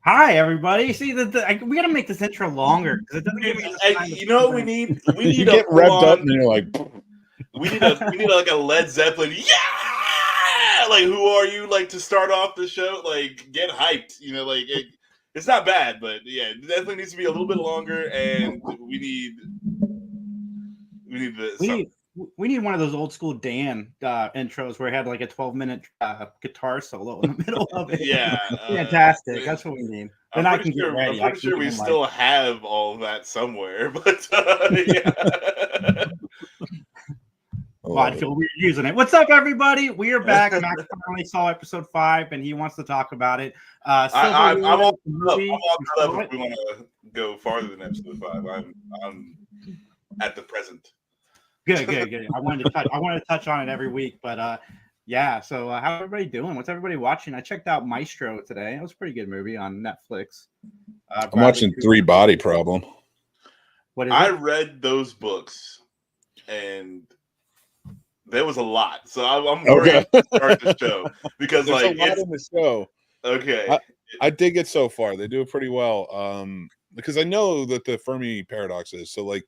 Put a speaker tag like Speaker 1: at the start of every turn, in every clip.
Speaker 1: Hi, everybody. See, we got to make this intro longer because it doesn't give me.
Speaker 2: You know what we need? We need
Speaker 3: you get revved up and you're like.
Speaker 2: We need like a Led Zeppelin. Yeah, like who are you? Like to start off the show, like get hyped. You know, like it's not bad, but yeah, it definitely needs to be a little bit longer, and we need the.
Speaker 1: We need one of those old school Dan intros where he had like a 12-minute guitar solo in the middle of it.
Speaker 2: Yeah,
Speaker 1: fantastic. That's what we need. Then I can get ready.
Speaker 2: I'm pretty sure we still have all of that somewhere, but yeah.
Speaker 1: Well, I feel weird using it. What's up, everybody? We are back. Max finally saw episode 5, and he wants to talk about it.
Speaker 2: I'm all up. If we want to go farther than episode 5. I'm at the present.
Speaker 1: Good. I wanted to touch on it every week, but yeah. So how's everybody doing? What's everybody watching? I checked out Maestro today. It was a pretty good movie on Netflix.
Speaker 3: I'm watching Three Body Problem.
Speaker 1: What is
Speaker 2: I
Speaker 1: it?
Speaker 2: read those books, and there was a lot. So I'm worried to start the show because
Speaker 3: there's
Speaker 2: like
Speaker 3: a lot in the show.
Speaker 2: Okay,
Speaker 3: I dig it so far. They do it pretty well. Because I know that the Fermi paradox is so like.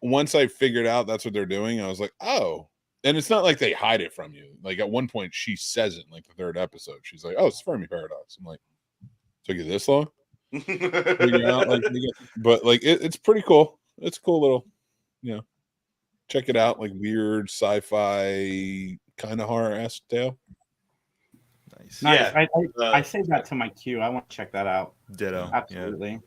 Speaker 3: Once I figured out that's what they're doing, I was like, oh. And it's not like they hide it from you. Like at one point she says it in like the 3rd episode. She's like, oh, it's Fermi paradox. I'm like, took you this long? Out, like, but like it's pretty cool. It's a cool little, check it out. Like weird sci-fi kind of horror-esque tale.
Speaker 1: Nice. Yeah. I saved that to my queue. I want to check that out.
Speaker 4: Ditto.
Speaker 1: Absolutely.
Speaker 4: Yeah.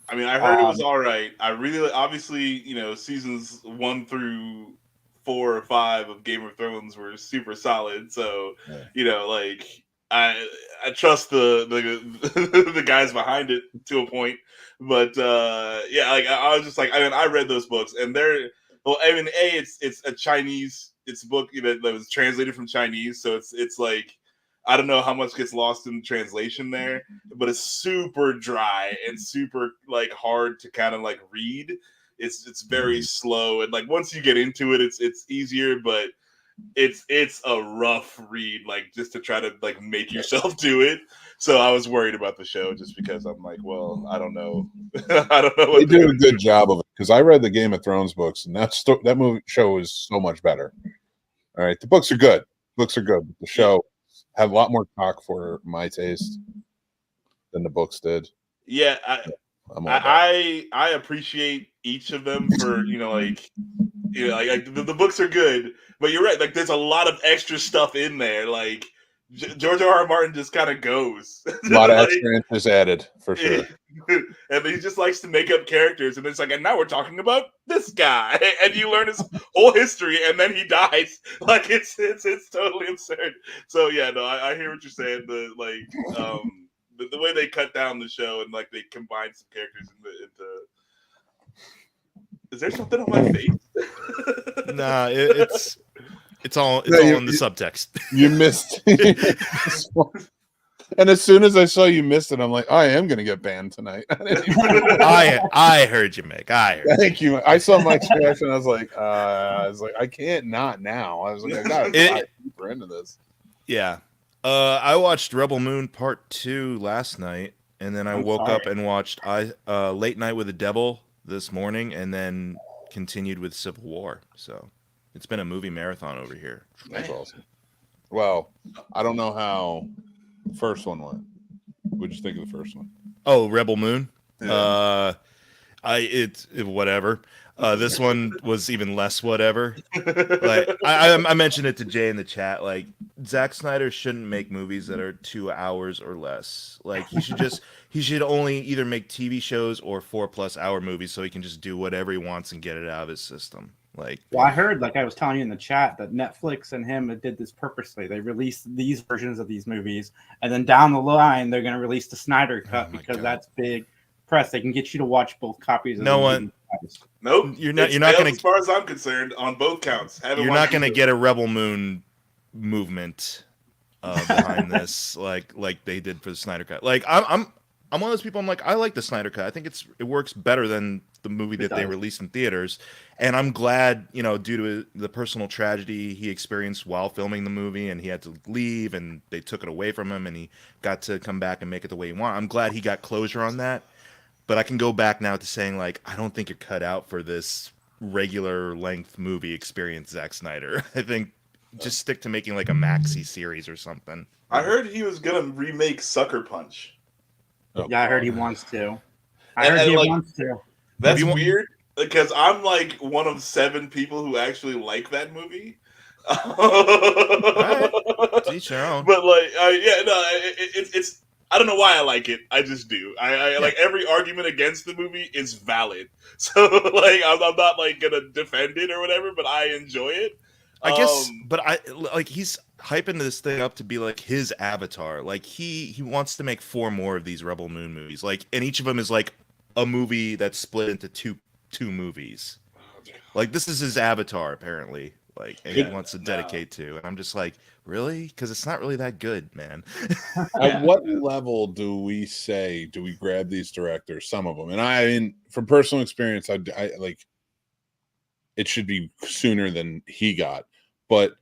Speaker 2: I mean, I heard it was all right. I really, obviously, seasons 1 through 4 or 5 of Game of Thrones were super solid. So, like I trust the the guys behind it to a point. But yeah, like I was just like, I read those books, and it's a Chinese, it's a book that was translated from Chinese, so it's like. I don't know how much gets lost in translation there, but it's super dry and super like hard to kind of like read. It's very slow, and like once you get into it, it's easier, but it's a rough read, like just to try to like make yourself do it. So I was worried about the show just because I'm like, well, I don't know. I don't know.
Speaker 3: They do a good job of it because I read the Game of Thrones books, and that show is so much better. All right, the books are good. The show. Have a lot more talk for my taste than the books did.
Speaker 2: Yeah, I appreciate each of them for the books are good, but you're right. Like there's a lot of extra stuff in there. Like George R.R. Martin just kind of goes.
Speaker 3: A lot of extra interest added for sure.
Speaker 2: And he just likes to make up characters, and it's like, and now we're talking about this guy, and you learn his whole history, and then he dies. Like it's totally absurd. So yeah, no, I hear what you're saying. The way they cut down the show and like they combine some characters into. Is there something on my face?
Speaker 4: Nah, it's all in the subtext.
Speaker 3: You missed. And as soon as I saw you missed it, I'm like, I am going to get banned tonight.
Speaker 4: I heard you, Mick.
Speaker 3: Thank you. I saw Mike's reaction. I was like, I can't not now. I was like, I got to dive deeper into this.
Speaker 4: Yeah. I watched Rebel Moon Part 2 last night, and then I woke up and watched Late Night with the Devil this morning, and then continued with Civil War. So it's been a movie marathon over here.
Speaker 3: That's awesome. Well, I don't know how the first one went. What'd you think of the first one?
Speaker 4: Oh, Rebel Moon.
Speaker 3: Yeah.
Speaker 4: It's whatever. This one was even less whatever. Like I mentioned it to Jay in the chat. Like Zack Snyder shouldn't make movies that are 2 hours or less. Like he should only either make TV shows or 4+ hour movies so he can just do whatever he wants and get it out of his system. Like,
Speaker 1: well, I heard, like I was telling you in the chat, that Netflix and him did this purposely. They released these versions of these movies, and then down the line they're going to release the Snyder cut because that's big press. They can get you to watch both copies. Of
Speaker 2: Nope. You're not going to. As far as I'm concerned, on both counts,
Speaker 4: you're not going to get a Rebel Moon movement behind this, like they did for the Snyder cut. Like I'm I'm one of those people. I'm like, I like the Snyder Cut. I think it works better than the movie that they released in theaters. And I'm glad, you know, due to the personal tragedy he experienced while filming the movie, and he had to leave, and they took it away from him, and he got to come back and make it the way he wanted. I'm glad he got closure on that. But I can go back now to saying, like, I don't think you're cut out for this regular length movie experience, Zack Snyder. I think just stick to making like a maxi series or something.
Speaker 2: I heard he was gonna remake Sucker Punch.
Speaker 1: Yeah, I heard he wants to. Wants to.
Speaker 2: That's weird because I'm like one of 7 people who actually like that movie.
Speaker 4: Right. Teach your own.
Speaker 2: But like, it's. I don't know why I like it. I just do. I like every argument against the movie is valid. So like, I'm not like gonna defend it or whatever, but I enjoy it.
Speaker 4: I guess, but I like he's hyping this thing up to be like his Avatar. Like he wants to make 4 more of these Rebel Moon movies. Like, and each of them is like a movie that's split into two movies. Like this is his Avatar apparently. Like, and he wants to dedicate to. And I'm just like, really? Because it's not really that good, man.
Speaker 3: At what level do we grab these directors? Some of them, and I mean, from personal experience, I like it should be sooner than he got. But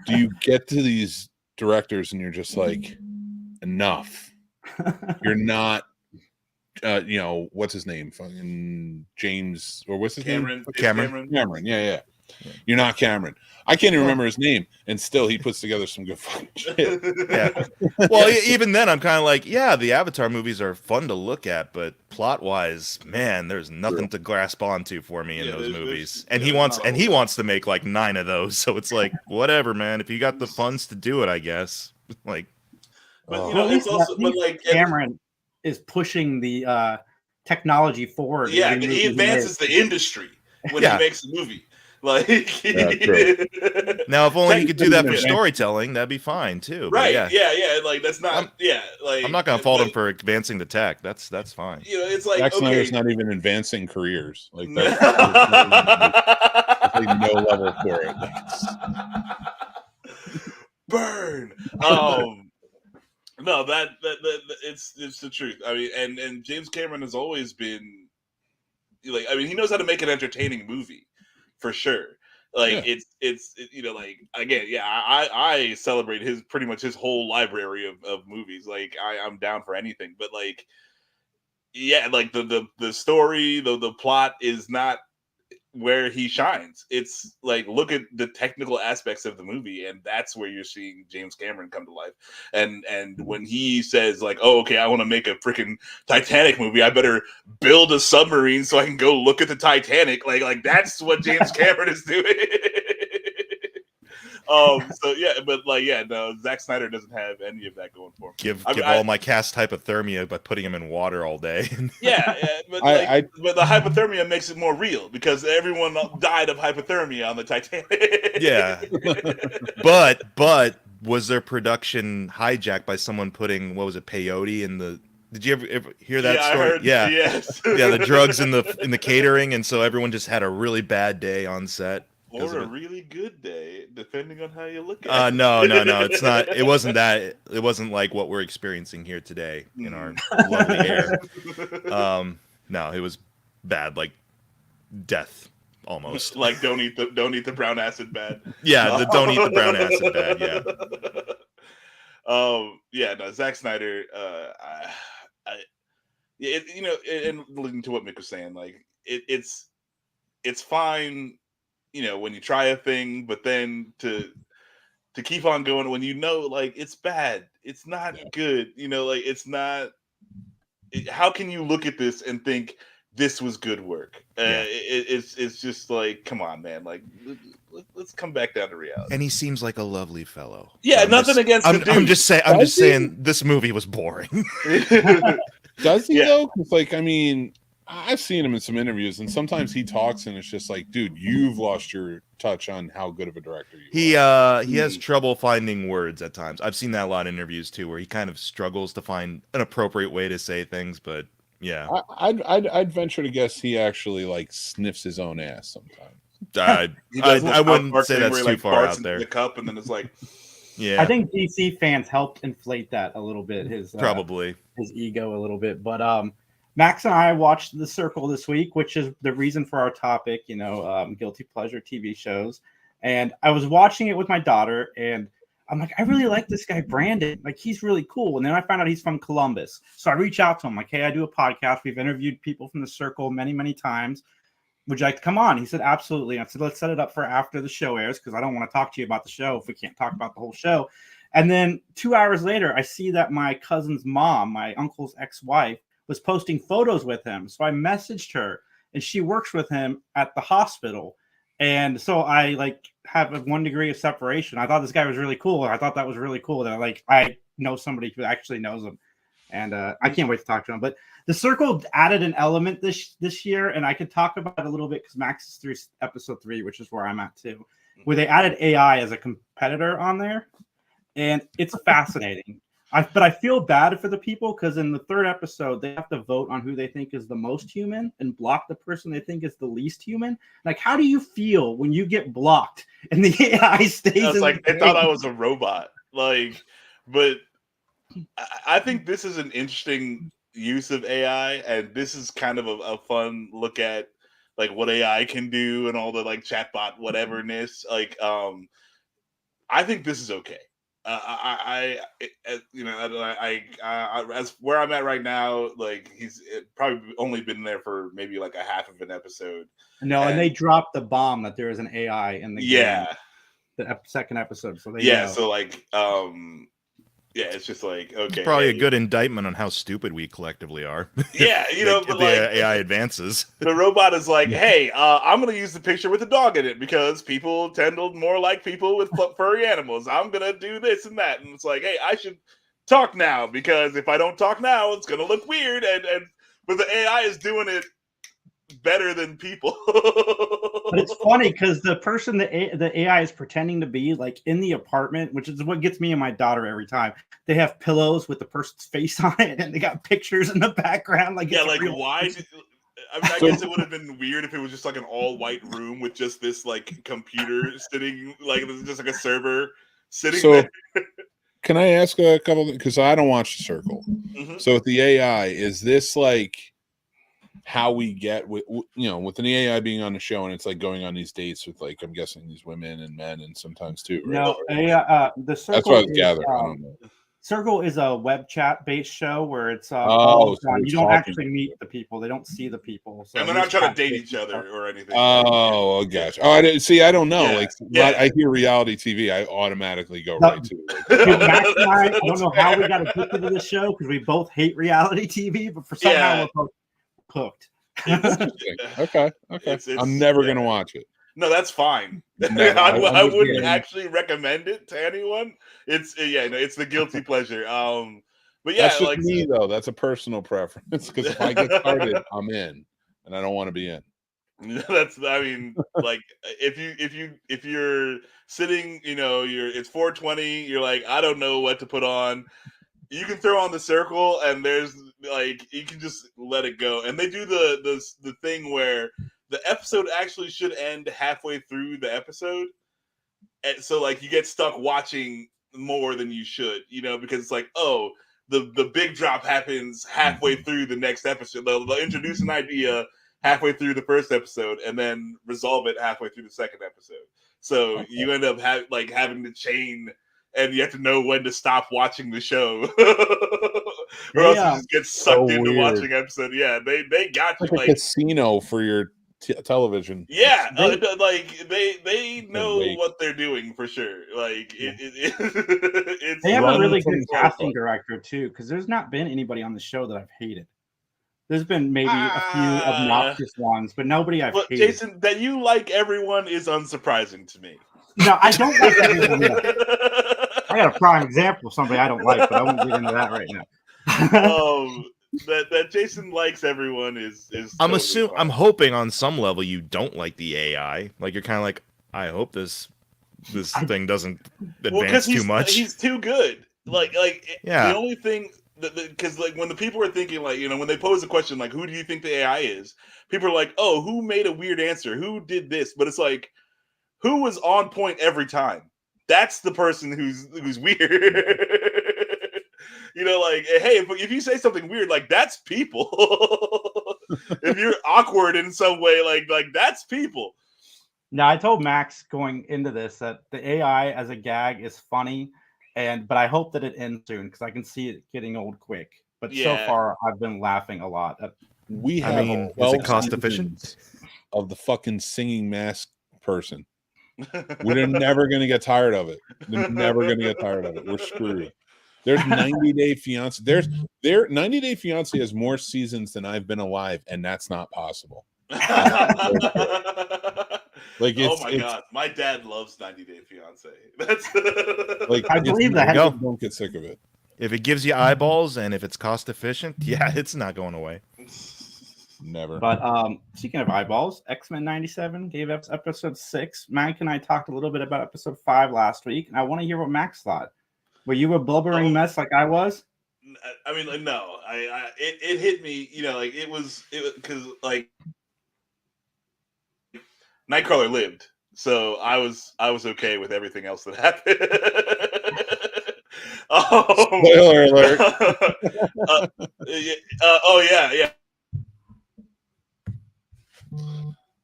Speaker 3: do you get to these directors and you're just like, enough? You're not. You know, what's his name? Fucking James, or what's his name? Cameron. Yeah. You're not Cameron. I can't even remember his name, and still he puts together some good fucking shit.
Speaker 4: Yeah. Well, even then, I'm kind of like, yeah, the Avatar movies are fun to look at, but plot-wise, man, there's nothing to grasp onto for me in those movies. And he wants to make like 9 of those, so it's like, whatever, man. If you got the funds to do it, I guess. Like,
Speaker 2: but you know, it's also, but like
Speaker 1: Cameron is pushing the technology forward.
Speaker 2: Yeah, he advances the industry when he makes a movie. Like,
Speaker 4: now if only he could do that for storytelling, that'd be fine too.
Speaker 2: Right? Yeah. Like that's not. Like
Speaker 4: I'm not gonna fault him for advancing the tech. That's fine.
Speaker 2: You know, it's like
Speaker 3: Zack Snyder's not even advancing careers. Like that's like no level for it.
Speaker 2: Burn. No, that it's the truth. I mean, and James Cameron has always been like, I mean, he knows how to make an entertaining movie. For sure. Like it's you know, like again, I celebrate pretty much his whole library of movies. Like I'm down for anything. But like like the story, the plot is not where he shines. It's like, look at the technical aspects of the movie, and that's where you're seeing James Cameron come to life. And when he says like, oh, okay, I want to make a freaking Titanic movie, I better build a submarine so I can go look at the Titanic. Like that's what James Cameron is doing. So yeah, but like, no, Zack Snyder doesn't have any of that going for him.
Speaker 4: Give all my cast hypothermia by putting him in water all day.
Speaker 2: But but the hypothermia makes it more real because everyone died of hypothermia on the Titanic.
Speaker 4: Yeah, but was their production hijacked by someone putting, what was it, peyote in the? Did you ever hear that story?
Speaker 2: I heard, yes.
Speaker 4: Yeah, the drugs in the catering, and so everyone just had a really bad day on set.
Speaker 2: Or a really good day, depending on how you look at it.
Speaker 4: No, it's not. It wasn't that. It wasn't like what we're experiencing here today in our lovely air. No, it was bad, like death, almost.
Speaker 2: Like don't eat the brown acid bad.
Speaker 4: Yeah, don't eat the brown acid bad. Yeah.
Speaker 2: No, Zack Snyder. You know, and listening to what Mick was saying, like it's fine. You know, when you try a thing, but then to keep on going when you know, like, it's bad, it's not good. You know, like, it's not. How can you look at this and think this was good work? It's just like, come on, man. Like, let's come back down to reality.
Speaker 4: And he seems like a lovely fellow.
Speaker 2: Yeah, nothing against the dude.
Speaker 4: I'm just saying this movie was boring.
Speaker 3: Does he though? Because like, I mean, I've seen him in some interviews, and sometimes he talks, and it's just like, dude, you've lost your touch on how good of a director you are.
Speaker 4: He has trouble finding words at times. I've seen that a lot in interviews too, where he kind of struggles to find an appropriate way to say things. But yeah,
Speaker 3: I'd venture to guess he actually like sniffs his own ass sometimes.
Speaker 4: I wouldn't say that's too far out there.
Speaker 2: The cup, and then it's like,
Speaker 1: I think DC fans helped inflate that a little bit. His
Speaker 4: probably.
Speaker 1: his ego a little bit. But Max and I watched The Circle this week, which is the reason for our topic, guilty pleasure TV shows. And I was watching it with my daughter, and I'm like, I really like this guy, Brandon. Like, he's really cool. And then I found out he's from Columbus. So I reach out to him, like, hey, I do a podcast. We've interviewed people from The Circle many, many times. Would you like to come on? He said, absolutely. I said, let's set it up for after the show airs, because I don't want to talk to you about the show if we can't talk about the whole show. And then 2 hours later, I see that my cousin's mom, my uncle's ex-wife, was posting photos with him. So I messaged her, and she works with him at the hospital. And so I have a 1 degree of separation. I thought this guy was really cool. I thought that was really cool that I know somebody who actually knows him. And I can't wait to talk to him. But The Circle added an element this year, and I could talk about it a little bit because Max is through episode 3, which is where I'm at too, where they added AI as a competitor on there. And it's fascinating. But I feel bad for the people because in the 3rd episode, they have to vote on who they think is the most human and block the person they think is the least human. Like, how do you feel when you get blocked and the AI stays?
Speaker 2: It's like they thought I was a robot. But I think this is an interesting use of AI, and this is kind of a fun look at what AI can do and all the chatbot whateverness. I think this is okay. As where I'm at right now, he's probably only been there for maybe a half of an episode.
Speaker 1: No, and they dropped the bomb that there is an AI in the game, the 2nd episode. So
Speaker 2: it's just okay.
Speaker 4: It's probably a good indictment on how stupid we collectively are.
Speaker 2: Yeah,
Speaker 4: but the AI advances.
Speaker 2: The robot is like, hey, I'm going to use the picture with the dog in it because people tend to more like people with furry animals. I'm going to do this and that. And it's like, hey, I should talk now because if I don't talk now, it's going to look weird. But the AI is doing it better than people.
Speaker 1: But it's funny because the person the AI is pretending to be in the apartment, which is what gets me and my daughter every time. They have pillows with the person's face on it, and they got pictures in the background.
Speaker 2: Why? I guess it would have been weird if it was just an all-white room with just this computer sitting, just a server sitting there.
Speaker 3: Can I ask a couple? Because I don't watch The Circle. Mm-hmm. So with the AI, is this how we get with an AI being on the show, and it's going on these dates with I'm guessing these women and men and sometimes too, right?
Speaker 1: No, the Circle.
Speaker 3: That's what I was gathering. I don't know.
Speaker 1: Circle is a web chat based show where it's you don't actually meet the people. They don't see the people. So
Speaker 2: and they're not trying to date each other or anything.
Speaker 3: Oh, gosh. Oh, I don't know. I hear reality TV, I automatically go right to it.
Speaker 1: Max and I don't know how we got addicted to this show because we both hate reality TV, but for somehow we're both hooked.
Speaker 3: Okay. I'm never gonna watch it.
Speaker 2: No, that's fine. I wouldn't actually recommend it to anyone. It's the guilty pleasure. But yeah,
Speaker 3: that's just me though. That's a personal preference because if I get started, I'm in, and I don't want to be in.
Speaker 2: If you're sitting, it's 4:20. You're like, I don't know what to put on. You can throw on The Circle, and there's you can just let it go. And they do the thing where the episode actually should end halfway through the episode, and so you get stuck watching more than you should, because it's the big drop happens halfway through the next episode. They'll introduce an idea halfway through the first episode, and then resolve it halfway through the second episode. So you end up having to chain. And you have to know when to stop watching the show, or else you just get sucked into watching episode. Yeah, they got you
Speaker 3: like a casino for your television.
Speaker 2: Yeah, they know what they're doing for sure.
Speaker 1: They have a really good casting director too, because there's not been anybody on the show that I've hated. There's been maybe a few obnoxious ones, but nobody I've hated.
Speaker 2: Jason, that you like everyone is unsurprising to me.
Speaker 1: No, I don't like everyone. I got a prime example of somebody I don't like, but I won't get into that right now.
Speaker 2: That Jason likes everyone is
Speaker 4: I'm hoping on some level you don't like the AI. You're kind of I hope this thing doesn't advance too much.
Speaker 2: He's too good. The only thing because when the people are thinking when they pose the question who do you think the AI is, people are like, oh, who made a weird answer, who did this, but it's who was on point every time. That's the person who's weird. You know, like, hey, if you say something weird, like, that's people. If you're awkward in some way, like that's people.
Speaker 1: Now, I told Max going into this that the AI as a gag is funny, but I hope that it ends soon because I can see it getting old quick. But so far, I've been laughing a lot.
Speaker 3: We have
Speaker 4: is it cost efficient?
Speaker 3: Of the fucking singing mask person. We're never going to get tired of it. We're never going to get tired of it. We're screwed. There's 90 Day Fiance. 90 Day Fiance has more seasons than I've been alive, and that's not possible. Like,
Speaker 2: oh my god, my dad loves 90 Day Fiance. That's
Speaker 3: like,
Speaker 1: I believe that.
Speaker 3: Don't get sick of it.
Speaker 4: If it gives you eyeballs and if it's cost efficient, yeah, it's not going away.
Speaker 3: Never.
Speaker 1: But speaking of eyeballs, X-Men 97 gave us episode 6. Mike and I talked a little bit about episode 5 last week, and I want to hear what Max thought. Were you a blubbering mess like I was?
Speaker 2: I mean, like, no. It hit me, you know, like it was because like Nightcrawler lived, so I was okay with everything else that happened.
Speaker 3: Spoiler alert.
Speaker 2: Yeah.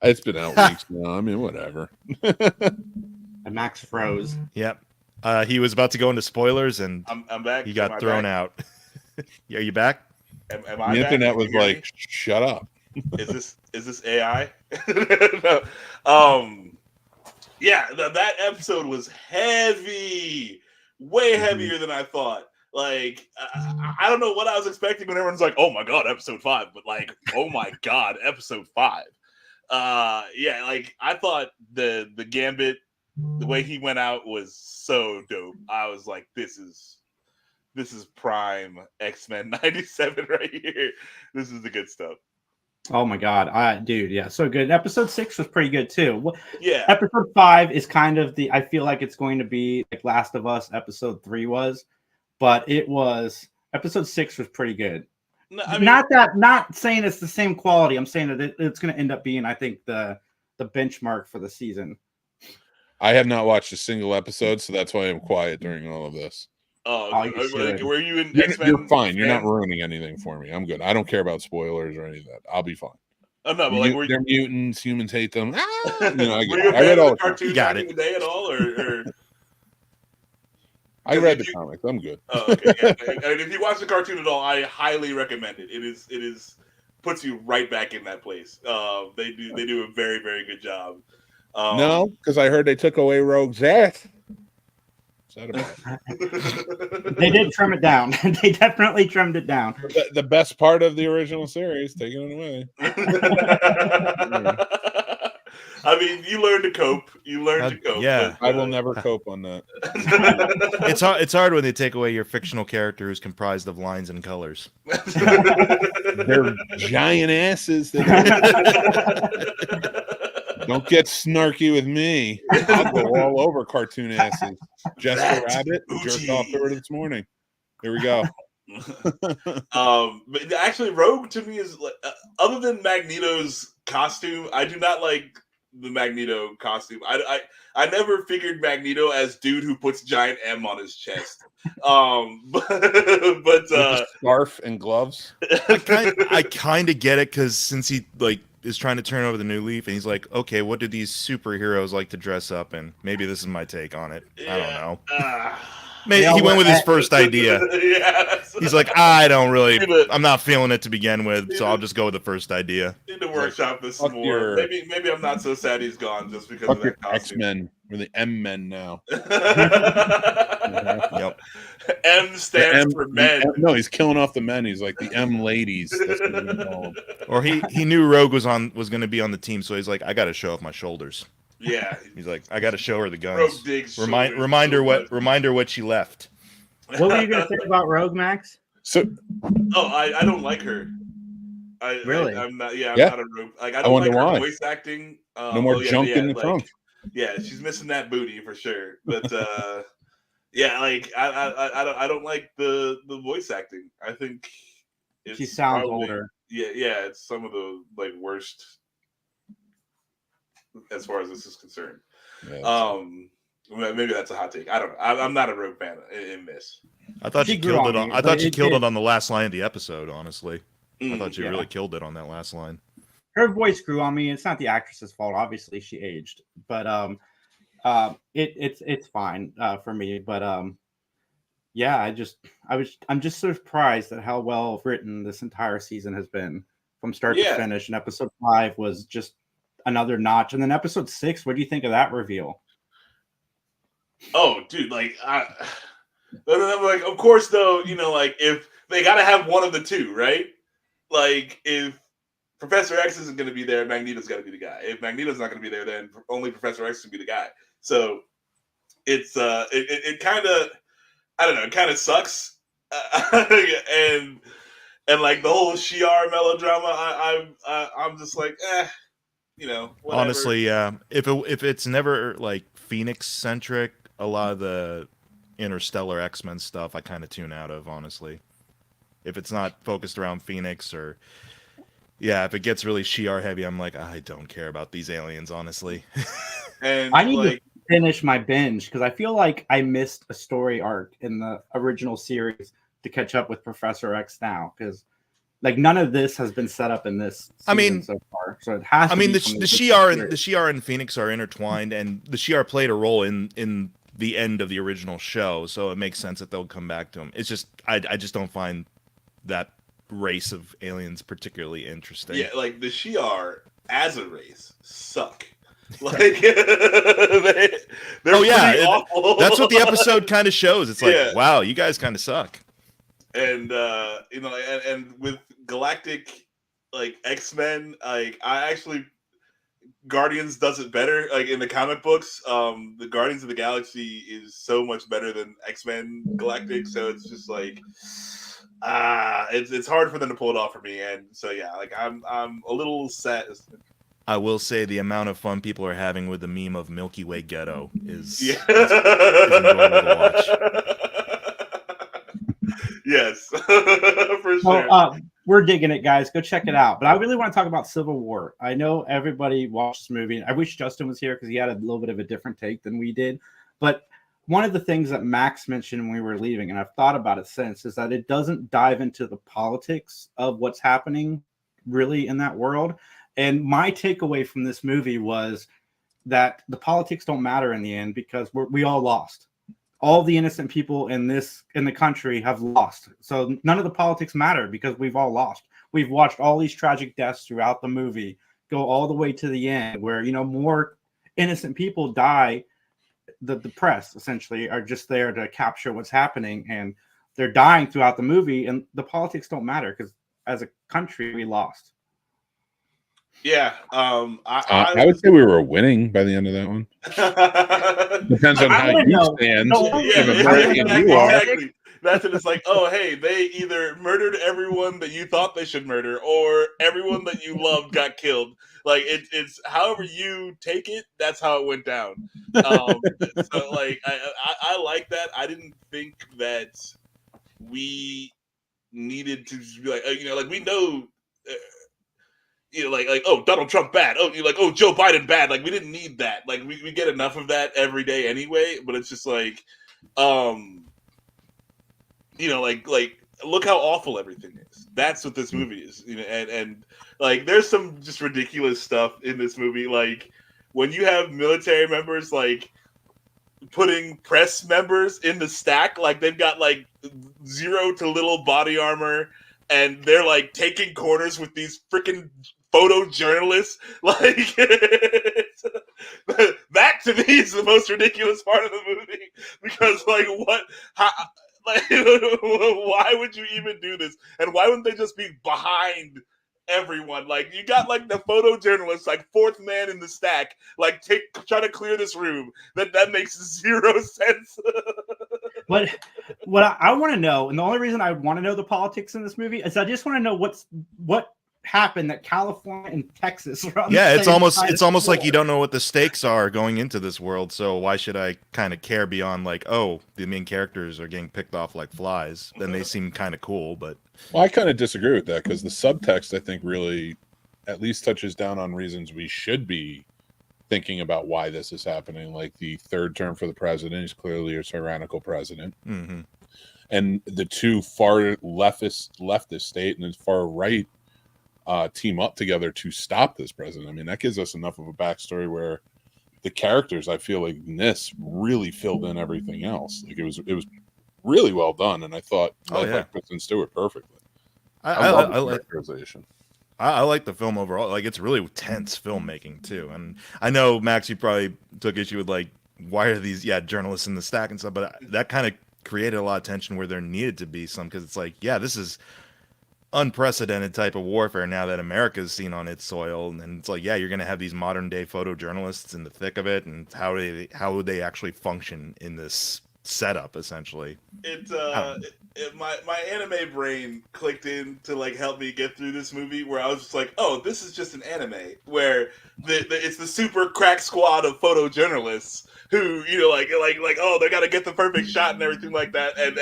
Speaker 3: It's been out weeks now. I mean, whatever.
Speaker 1: And Max froze.
Speaker 4: Yep. He was about to go into spoilers, and
Speaker 2: I'm back.
Speaker 4: He got thrown out. Are you back?
Speaker 2: Am I
Speaker 3: the
Speaker 2: back?
Speaker 3: internet was like, "Shut up."
Speaker 2: Is this AI? No. Yeah, that episode was heavy, way heavier than I thought. Like, I don't know what I was expecting when everyone's like, "Oh my god, episode 5," but like, "Oh my god, episode 5." Yeah, like I thought the Gambit, the way he went out was so dope. I was like, this is prime X-Men 97 right here. This is the good stuff.
Speaker 1: Oh my god, dude, yeah, so good. Episode 6 was pretty good too.
Speaker 2: Yeah.
Speaker 1: Episode 5 is kind of I feel like it's going to be like Last of Us episode 3 was, but episode 6 was pretty good. No, I mean, not saying it's the same quality. I'm saying that it's going to end up being, I think, the benchmark for the season.
Speaker 3: I have not watched a single episode, so that's why I'm quiet during all of this.
Speaker 2: Were you in
Speaker 3: You're,
Speaker 2: X-Men?
Speaker 3: you're fine. You're not ruining anything for me. I'm good. I don't care about spoilers or any of that. I'll be fine.
Speaker 2: Oh no, but like
Speaker 3: they're mutants. Humans hate them. I
Speaker 2: read all the cartoons back in the day at all, or...
Speaker 3: I read the comics. I'm good.
Speaker 2: Oh, okay. Yeah. And if you watch the cartoon at all, I highly recommend it. It is puts you right back in that place. They do a very, very good job.
Speaker 3: No, because I heard they took away Rogue's ass.
Speaker 1: They did trim it down. They definitely trimmed it down.
Speaker 3: The best part of the original series, taking it away.
Speaker 2: I mean, you learn to cope. To cope.
Speaker 4: Yeah,
Speaker 3: but, I will never cope on that.
Speaker 4: It's hard when they take away your fictional character who's comprised of lines and colors.
Speaker 3: They're giant asses. Don't get snarky with me. I'll go all over cartoon asses. Jessica Rabbit jerked off to her this morning. Here we go.
Speaker 2: But actually, Rogue to me is like, other than Magneto's costume, I do not like the Magneto costume. I never figured Magneto as dude who puts giant M on his chest. But
Speaker 3: scarf and gloves.
Speaker 4: I kind of get it because since he is trying to turn over the new leaf, and he's like, okay, what do these superheroes like to dress up in? Maybe this is my take on it. I don't know. Maybe he went with his first idea. He's like, I'm not feeling it to begin with, so I'll just go with the first idea.
Speaker 2: Need to workshop this some more. Maybe I'm not so sad he's gone just because of that costume.
Speaker 3: X-Men. We're the M-Men now.
Speaker 4: Yep.
Speaker 2: M stands for men.
Speaker 3: No, he's killing off the men. He's like the M ladies. That's what they're called.
Speaker 4: Or he knew Rogue was going to be on the team, so he's like, I got to show off my shoulders.
Speaker 2: Yeah.
Speaker 4: He's like, I got to show her the guns.
Speaker 2: Rogue digs
Speaker 4: remind her what she left.
Speaker 1: What were you going to say about Rogue, Max?
Speaker 2: I don't like her.
Speaker 1: Really?
Speaker 2: I'm not. Yeah, I'm not a Rogue. Like I don't like her voice acting.
Speaker 3: No more junk in the trunk.
Speaker 2: Yeah, she's missing that booty for sure. But yeah, like I don't like the voice acting. I think
Speaker 1: she sounds older.
Speaker 2: Yeah, it's some of the worst as far as this is concerned.
Speaker 3: Yeah,
Speaker 2: maybe that's a hot take. I don't know. I'm not a Rogue fan in this.
Speaker 4: I thought
Speaker 1: She
Speaker 4: you
Speaker 1: grew
Speaker 4: killed
Speaker 1: on
Speaker 4: it on.
Speaker 1: me,
Speaker 4: I
Speaker 1: but
Speaker 4: thought you
Speaker 1: it
Speaker 4: killed
Speaker 1: did.
Speaker 4: it on the last line of the episode. Honestly, I thought you
Speaker 1: Yeah.
Speaker 4: really killed it on that last line.
Speaker 1: Her voice grew on me. It's not the actress's fault. Obviously, she aged, but it's fine for me. But yeah, I'm just surprised at how well written this entire season has been from start to finish. And episode 5 was just another notch. And then episode 6, what do you think of that reveal?
Speaker 2: Oh, dude, like like, of course, though, you know, like if they got to have one of the two, right? Like if Professor X isn't going to be there, Magneto's got to be the guy. If Magneto's not going to be there, then only Professor X can be the guy. So it's it kind of, I don't know, it kind of sucks, and like the whole Shi'ar melodrama, I'm just like, you know, whatever.
Speaker 4: Honestly, yeah. If it's never like Phoenix centric, a lot of the Interstellar X-Men stuff I kind of tune out of. Honestly, if it's not focused around Phoenix or if it gets really Shi'ar heavy, I'm like, I don't care about these aliens, honestly.
Speaker 2: And
Speaker 1: I need to finish my binge because I feel like I missed a story arc in the original series to catch up with Professor X now, because like none of this has been set up in this season so far. So it has.
Speaker 4: The Shi'ar and Phoenix are intertwined, and the Shi'ar played a role in the end of the original show, so it makes sense that they'll come back to him. It's just I just don't find that race of aliens particularly interesting.
Speaker 2: Yeah, like the Shi'ar as a race suck. Like they're pretty awful.
Speaker 4: That's what the episode kind of shows. It's like, wow, you guys kind of suck.
Speaker 2: And you know, and with Galactic like X-Men, like I actually Guardians does it better. Like in the comic books, the Guardians of the Galaxy is so much better than X-Men Galactic. So it's just like it's hard for them to pull it off for me. And so yeah, like I'm a little sad.
Speaker 4: I will say the amount of fun people are having with the meme of Milky Way Ghetto is
Speaker 2: enjoyable
Speaker 4: to watch.
Speaker 2: Yes, for sure.
Speaker 1: So, we're digging it, guys. Go check it out. But I really want to talk about Civil War. I know everybody watched this movie. I wish Justin was here because he had a little bit of a different take than we did. But one of the things that Max mentioned when we were leaving, and I've thought about it since, is that it doesn't dive into the politics of what's happening really in that world. And my takeaway from this movie was that the politics don't matter in the end because we all lost. All the innocent people in the country have lost. So none of the politics matter because we've all lost. We've watched all these tragic deaths throughout the movie go all the way to the end where, you know, more innocent people die. The press essentially are just there to capture what's happening, and they're dying throughout the movie, and the politics don't matter because as a country we lost.
Speaker 2: Yeah,
Speaker 3: I would say we were winning by the end of that one. Depends on how you stand.
Speaker 2: Exactly. That's it. It's like, oh, hey, they either murdered everyone that you thought they should murder, or everyone that you loved got killed. Like it's however you take it. That's how it went down. So like, I like that. I didn't think that we needed to just be like, you know, like we know. You know, like oh, Donald Trump bad. Oh, you're like, oh, Joe Biden bad. Like we didn't need that. Like we get enough of that every day anyway. But it's just like, you know, like look how awful everything is. That's what this movie is. You know, and like there's some just ridiculous stuff in this movie. Like when you have military members like putting press members in the stack, like they've got like 0 to little body armor, and they're like taking corners with these freaking photojournalists. Like that to me is the most ridiculous part of the movie, because like what, how, like why would you even do this, and why wouldn't they just be behind everyone? Like you got like the photojournalist, like fourth man in the stack, like try to clear this room. That makes 0 sense.
Speaker 1: What I want to know, and the only reason I want to know the politics in this movie is I just want to know what happened that California and Texas are on
Speaker 4: it's almost like you don't know what the stakes are going into this world, so why should I kind of care beyond like, oh, the main characters are getting picked off like flies? Then they seem kind of cool. But
Speaker 3: I kind of disagree with that, because the subtext I think really at least touches down on reasons we should be thinking about why this is happening. Like the third term for the president is clearly a tyrannical president.
Speaker 4: Mm-hmm.
Speaker 3: and the two far leftist state and the far right team up together to stop this president. I mean, that gives us enough of a backstory where the characters, I feel like in this really filled in everything else. Like it was really well done, and I thought led by Kristen Stewart perfectly. I love the characterization.
Speaker 4: I like the film overall. Like, it's really tense filmmaking too. And I know, Max, you probably took issue with like, why are these journalists in the stack and stuff, but that kind of created a lot of tension where there needed to be some, because it's like, this is unprecedented type of warfare now that America's seen on its soil, and it's like, you're going to have these modern day photojournalists in the thick of it, and how would they actually function in this setup essentially?
Speaker 2: My anime brain clicked in to like help me get through this movie, where I was just like, oh, this is just an anime where it's the super crack squad of photojournalists who, you know, like oh, they got to get the perfect shot and everything like that, and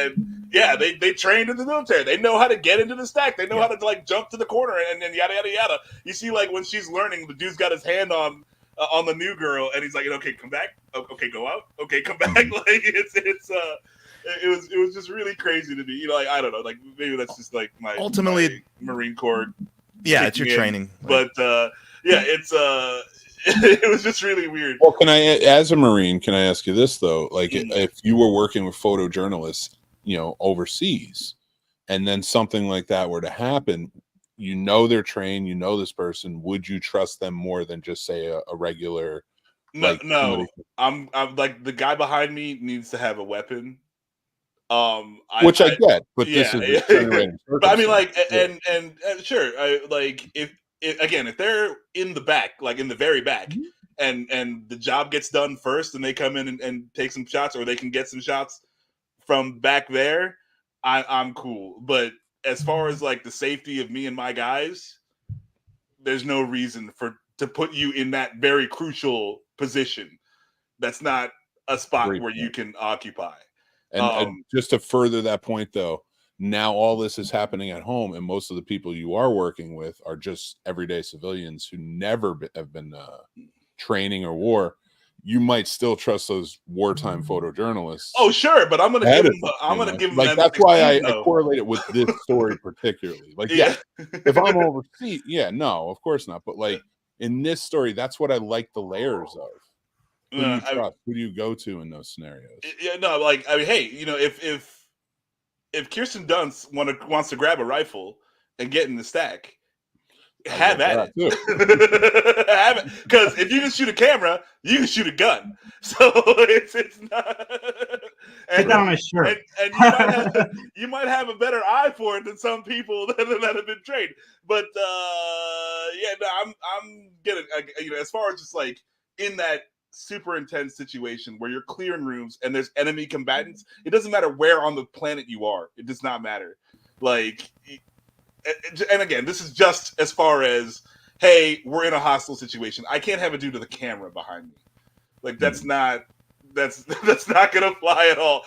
Speaker 2: they trained in the military, they know how to get into the stack, they know how to like jump to the corner and yada yada yada. You see, like when she's learning, the dude's got his hand on the new girl, and he's like, okay, come back, okay, go out, okay, come back. Like it was just really crazy to me. You know, like, I don't know, like maybe that's just like my Marine Corps.
Speaker 4: Yeah, it's your training.
Speaker 2: But it was just really weird.
Speaker 3: Well, as a Marine, can I ask you this though? Like, if you were working with photojournalists, you know, overseas, and then something like that were to happen, you know, they're trained, you know, this person, would you trust them more than just say a regular?
Speaker 2: No. I'm like, the guy behind me needs to have a weapon.
Speaker 3: Which I get, but this is
Speaker 2: but I mean, like, and sure, like if they're in the back, like in the very back, and the job gets done first, and they come in and take some shots, or they can get some shots from back there, I'm cool. But as far as like the safety of me and my guys, there's no reason to put you in that very crucial position. That's not a spot where you can occupy.
Speaker 3: And just to further that point, though, now all this is happening at home, and most of the people you are working with are just everyday civilians who never have been training or war. You might still trust those wartime photojournalists.
Speaker 2: Oh, sure, but I'm gonna give them.
Speaker 3: Like, that's why I correlate it with this story particularly. Like, if I'm overseas, no, of course not. But like in this story, that's what I like the layers of. Who do you trust? Who do you go to in those scenarios?
Speaker 2: Like, I mean, hey, you know, if Kirsten Dunst wants to grab a rifle and get in the stack, have at it. Have it, because if you can shoot a camera, you can shoot a gun. So it's not.
Speaker 1: Put down my shirt.
Speaker 2: And you might have a better eye for it than some people that have been trained. But I'm getting, you know, as far as just like in that super intense situation where you're clearing rooms and there's enemy combatants, it doesn't matter where on the planet you are. It does not matter. Like, and again, this is just as far as, hey, we're in a hostile situation. I can't have it due to the camera behind me. Like, that's not gonna fly at all.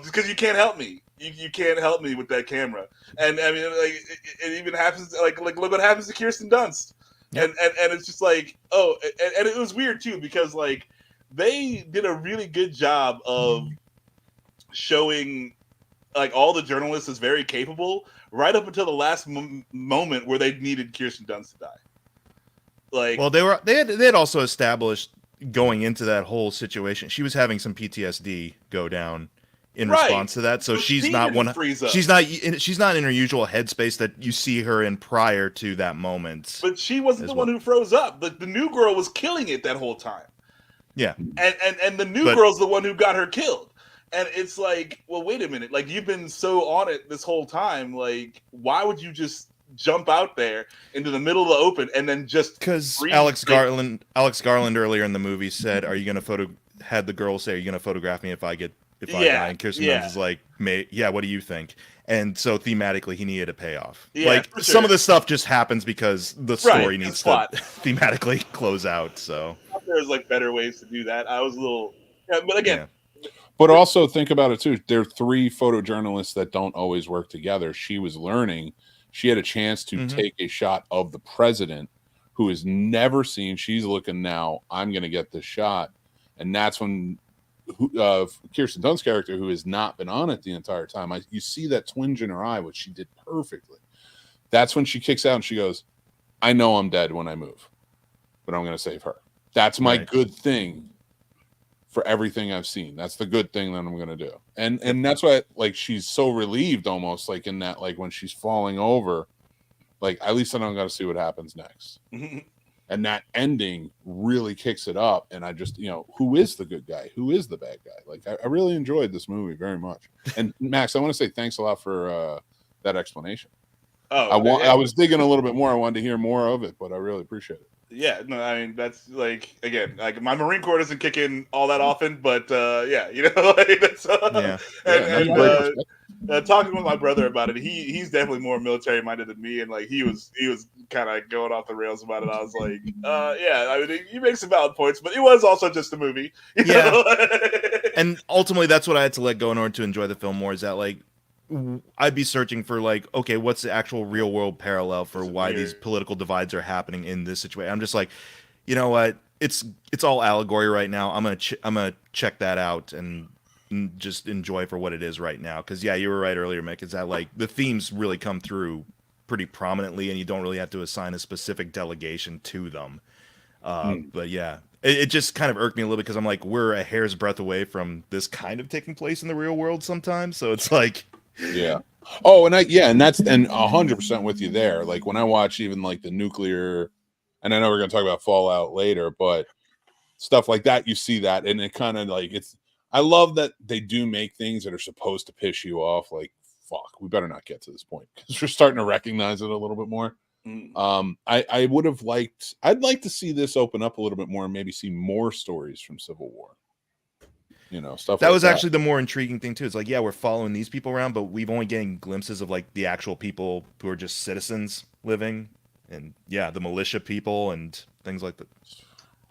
Speaker 2: Because you can't help me. You can't help me with that camera. And I mean, like, it even happens. Like look what happens to Kirsten Dunst. Yep. And it's just like, oh, and it was weird too, because like they did a really good job of showing like all the journalists as very capable right up until the last moment where they needed Kirsten Dunst to die. Like,
Speaker 4: well, they had also established going into that whole situation, she was having some PTSD go down in response to that. So she's not she's not in her usual headspace that you see her in prior to that moment.
Speaker 2: But she wasn't the one who froze up. The new girl was killing it that whole time.
Speaker 4: Yeah.
Speaker 2: And the new girl's the one who got her killed. And it's like, well, wait a minute. Like, you've been so on it this whole time. Like, why would you just jump out there into the middle of the open and then just...
Speaker 4: Because Alex Garland earlier in the movie said, are you going to had the girl say, are you going to photograph me if I die? And Kirsten Dunst is like, what do you think? And so thematically, he needed a payoff. Some of this stuff just happens because the story needs to thematically close out. So
Speaker 2: there's like better ways to do that. I was a little, but again.
Speaker 3: Yeah. But also think about it too. There are 3 photojournalists that don't always work together. She was learning. She had a chance to take a shot of the president, who is never seen. She's looking now, I'm going to get this shot. And that's when Kirsten Dunst's character, who has not been on it the entire time, you see that twinge in her eye, which she did perfectly. That's when she kicks out and she goes, I know I'm dead when I move, but I'm going to save her. That's my good thing for everything I've seen. That's the good thing that I'm going to do. And that's why, like, she's so relieved almost, like, in that, like, when she's falling over, like, at least I don't got to see what happens next. And that ending really kicks it up. And I just, who is the good guy? Who is the bad guy? Like, I really enjoyed this movie very much. And Max, I want to say thanks a lot for that explanation. I was digging a little bit more. I wanted to hear more of it, but I really appreciate it.
Speaker 2: Yeah, no, I mean, that's like, again, like, my Marine Corps doesn't kick in all that often, but like, that's talking with my brother about it, he's definitely more military minded than me, and like he was kind of going off the rails about it. I was like, I mean, you make some valid points, but it was also just a movie. You know?
Speaker 4: And ultimately, that's what I had to let go in order to enjoy the film more. Is that, like, I'd be searching for, like, okay, what's the actual real world parallel for why these political divides are happening in this situation? I'm just like, you know what? It's all allegory right now. I'm gonna check that out and just enjoy for what it is right now. Because you were right earlier, Mick. Is that, like, the themes really come through pretty prominently, and you don't really have to assign a specific delegation to them. But yeah, it just kind of irked me a little bit because I'm like, we're a hair's breadth away from this kind of taking place in the real world sometimes. So it's like.
Speaker 3: Yeah. Oh, and that's 100% with you there. Like, when I watch even, like, the nuclear, and I know we're going to talk about Fallout later, but stuff like that, you see that, and it kind of, like, I love that they do make things that are supposed to piss you off. Like, fuck, we better not get to this point because we're starting to recognize it a little bit more. I'd like to see this open up a little bit more and maybe see more stories from Civil War. Stuff
Speaker 4: that
Speaker 3: like
Speaker 4: was
Speaker 3: that.
Speaker 4: Actually the more intriguing thing too. It's like, we're following these people around, but we've only getting glimpses of, like, the actual people who are just citizens living, and the militia people and things like that.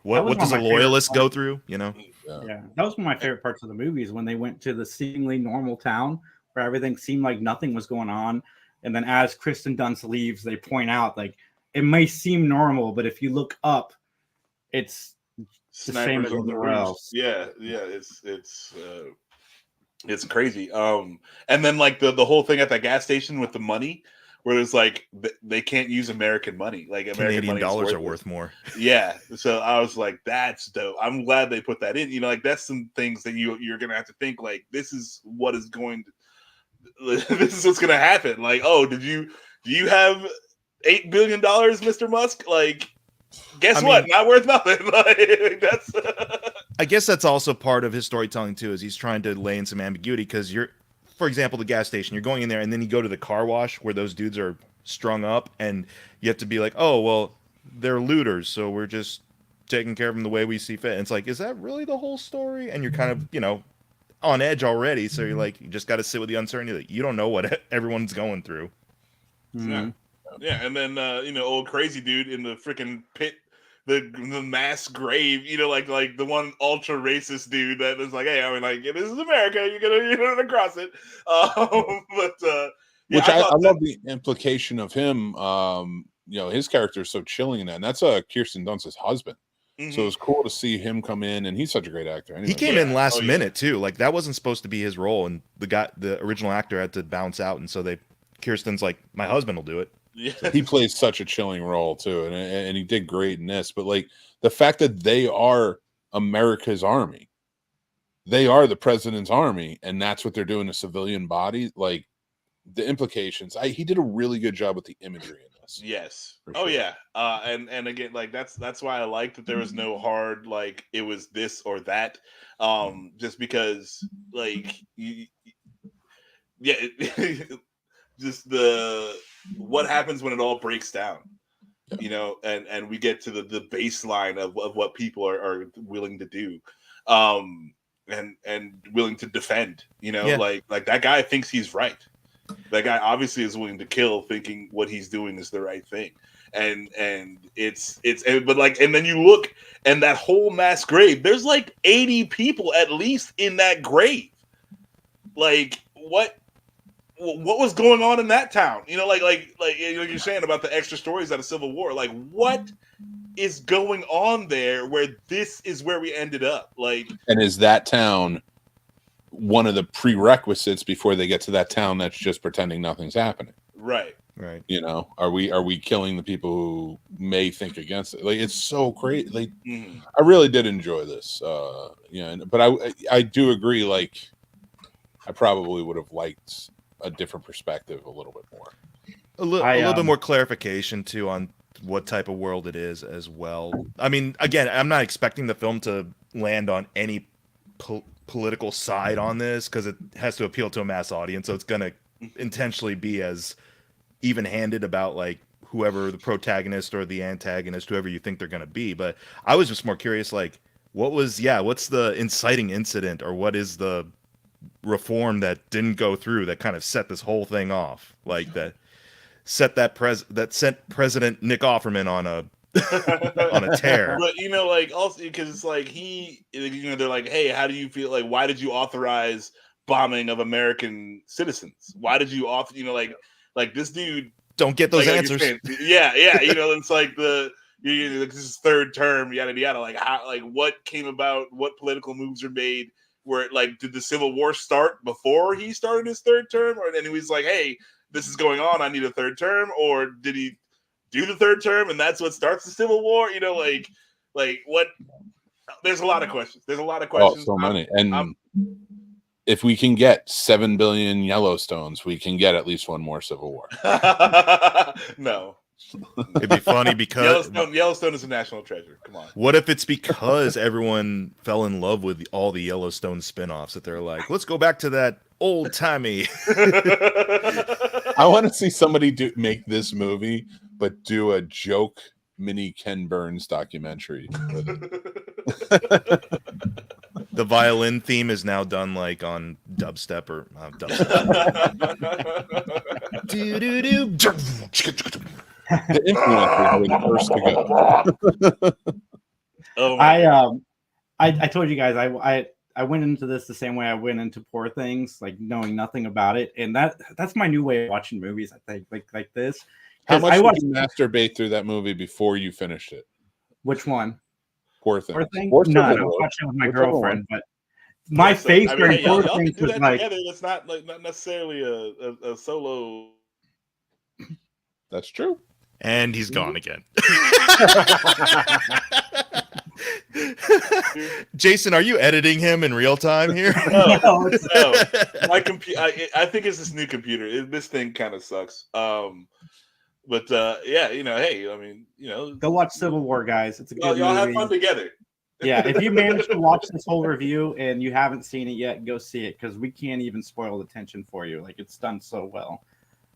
Speaker 4: What does a loyalist go through?
Speaker 1: Yeah, that was one of my favorite parts of the movie is when they went to the seemingly normal town where everything seemed like nothing was going on, and then as Kirsten Dunst leaves, they point out, like, it may seem normal, but if you look up, it's the same as everywhere else.
Speaker 2: Yeah, it's crazy. And then, like, the whole thing at that gas station with the money, where it's like they can't use American money, like
Speaker 4: Canadian dollars are worth more.
Speaker 2: Yeah, so I was like, that's dope. I'm glad they put that in. Like, that's some things that you're gonna have to think, like, this is what's gonna happen. Like, oh, do you have $8 billion, Mr. Musk? Like, guess what? Not worth nothing. Like, that's.
Speaker 4: I guess that's also part of his storytelling too, is he's trying to lay in some ambiguity because for example, the gas station, you're going in there and then you go to the car wash where those dudes are strung up, and you have to be like, oh, well, they're looters, so we're just taking care of them the way we see fit. And it's like, is that really the whole story? And you're kind of, on edge already, so you're like, you just got to sit with the uncertainty that you don't know what everyone's going through.
Speaker 2: Yeah. Yeah, and then old crazy dude in the freaking pit, the mass grave, like the one ultra racist dude that is like, hey, I mean, like, this is America, you're gonna cross it.
Speaker 3: Which I love the implication of him. His character is so chilling in that, and that's Kirsten Dunst's husband. Mm-hmm. So it was cool to see him come in, and he's such a great actor. Anyway.
Speaker 4: He came in last minute too. Like, that wasn't supposed to be his role, and the original actor had to bounce out, and so Kirsten's like, my husband will do it.
Speaker 2: Yeah.
Speaker 3: So he plays such a chilling role too, and he did great in this. But, like, the fact that they are America's army, they are the president's army, and that's what they're doing to civilian bodies. Like, the implications, he did a really good job with the imagery in this.
Speaker 2: Yes.
Speaker 3: Sure.
Speaker 2: Oh yeah. And again, like, that's why I like that there was no hard, like, it was this or that. Just because, like, just what happens when it all breaks down, and we get to the baseline of what people are willing to do, and willing to defend, like that guy thinks he's right. That guy obviously is willing to kill, thinking what he's doing is the right thing. And but, like, and then you look, and that whole mass grave, there's like 80 people at least in that grave. Like, what was going on in that town? Like you're saying about the extra stories out of Civil War. Like, what is going on there where this is where we ended up? Like,
Speaker 3: and is that town one of the prerequisites before they get to that town that's just pretending nothing's happening?
Speaker 2: Right.
Speaker 3: You know, are we killing the people who may think against it? Like, it's so great. Like, I really did enjoy this. But I do agree. Like, I probably would have liked a different perspective a little bit more.
Speaker 4: A little bit more clarification too on what type of world it is as well. I mean, again, I'm not expecting the film to land on any political side on this because it has to appeal to a mass audience. So it's going to intentionally be as even-handed about like whoever the protagonist or the antagonist, whoever you think they're going to be. But I was just more curious, like, what's the inciting incident, or what is the reform that didn't go through that kind of set this whole thing off, like that sent President Nick Offerman on a on a tear.
Speaker 2: But you know, like, also because it's like they're like, hey, how do you feel? Like, why did you authorize bombing of American citizens? Why did you like this dude?
Speaker 4: Don't get those answers.
Speaker 2: Yeah. It's like this is third term, yada yada. Like, how? Like, what came about? What political moves are made? Where, like, did the Civil War start before he started his third term, or then he was like, hey, this is going on, I need a third term, or did he do the third term and that's what starts the Civil War? You know, like what? There's a lot of questions.
Speaker 3: Oh, so many. And if we can get 7 billion Yellowstones, we can get at least one more Civil War.
Speaker 2: No.
Speaker 4: It'd be funny because
Speaker 2: Yellowstone is a national treasure. Come on.
Speaker 4: What if it's because everyone fell in love with all the Yellowstone spin-offs that they're like, let's go back to that old-timey.
Speaker 3: I want to see somebody make this movie, but do a joke mini Ken Burns documentary with it.
Speaker 4: The violin theme is now done like on dubstep or dubstep.
Speaker 3: The influencers were the first to go.
Speaker 1: I told you guys I went into this the same way I went into Poor Things, like knowing nothing about it, and that's my new way of watching movies. I think like this.
Speaker 3: How much did you masturbate through that movie before you finished it?
Speaker 1: Which one?
Speaker 3: Poor Things.
Speaker 1: No, I was watching it with my girlfriend, but my face during Poor Things was like.
Speaker 2: Together. It's not necessarily a solo.
Speaker 3: That's true.
Speaker 4: And he's gone again. Jason, are you editing him in real time here?
Speaker 2: No. My computer. I think it's this new computer. This thing kind of sucks. But yeah, hey, I mean,
Speaker 1: go watch Civil War, guys. It's a good movie.
Speaker 2: Y'all have fun together.
Speaker 1: Yeah, if you manage to watch this whole review and you haven't seen it yet, go see it because we can't even spoil the tension for you. Like, it's done so well.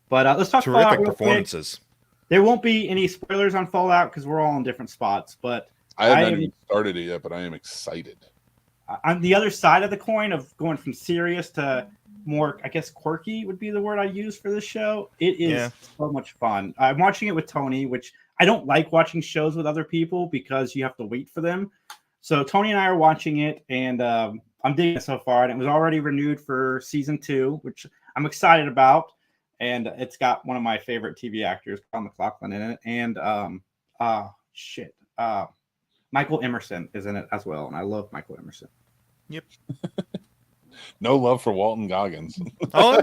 Speaker 1: But let's talk
Speaker 4: terrific
Speaker 1: Fallout real
Speaker 4: performances.
Speaker 1: Quick. There won't be any spoilers on Fallout because we're all in different spots. But
Speaker 3: I haven't even started it yet, but I am excited.
Speaker 1: On the other side of the coin of going from serious to more, I guess, quirky would be the word I use for this show. It is so much fun. I'm watching it with Tony, which I don't like watching shows with other people because you have to wait for them. So Tony and I are watching it, and I'm digging it so far. And it was already renewed for season 2, which I'm excited about. And it's got one of my favorite TV actors, Paul McLaughlin, in it. And Michael Emerson is in it as well. And I love Michael Emerson.
Speaker 4: Yep.
Speaker 3: No love for Walton Goggins.
Speaker 4: I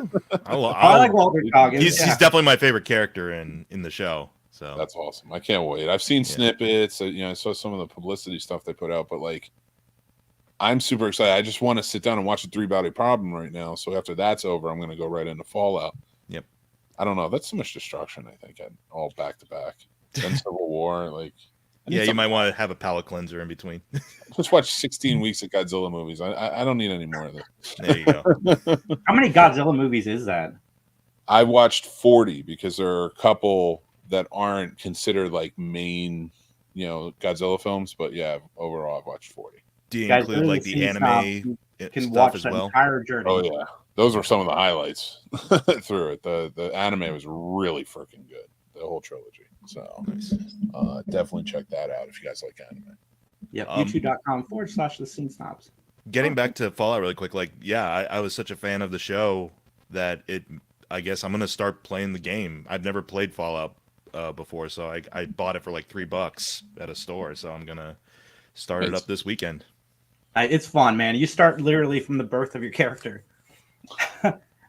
Speaker 1: like Walton Goggins.
Speaker 4: He's definitely my favorite character in the show. So
Speaker 3: that's awesome. I can't wait. I've seen snippets. I saw some of the publicity stuff they put out, but like, I'm super excited. I just want to sit down and watch a 3-body problem right now. So after that's over, I'm going to go right into Fallout.
Speaker 4: Yep.
Speaker 3: I don't know. That's so much destruction. I think all back to back. Then Civil War, like.
Speaker 4: Yeah, you might want to have a palate cleanser in between.
Speaker 3: Just watch 16 weeks of Godzilla movies. I don't need any more of it.
Speaker 4: There you go.
Speaker 1: How many Godzilla movies is that?
Speaker 3: I watched 40 because there are a couple that aren't considered like main, Godzilla films. But yeah, overall, I've watched 40.
Speaker 4: Do you include like the anime
Speaker 1: can
Speaker 4: stuff
Speaker 1: watch
Speaker 4: as
Speaker 1: the
Speaker 4: well?
Speaker 1: Entire journey.
Speaker 3: Oh yeah, those were some of the highlights through it. The anime was really freaking good. The whole trilogy. So definitely check that out if you guys like anime.
Speaker 1: Yep, youtube.com/the Scene Snobs.
Speaker 4: Getting back to Fallout really quick, I was such a fan of the show that I guess I'm going to start playing the game. I've never played Fallout before, so I bought it for like $3 at a store. So I'm gonna start it up this weekend.
Speaker 1: It's fun, man. You start literally from the birth of your character.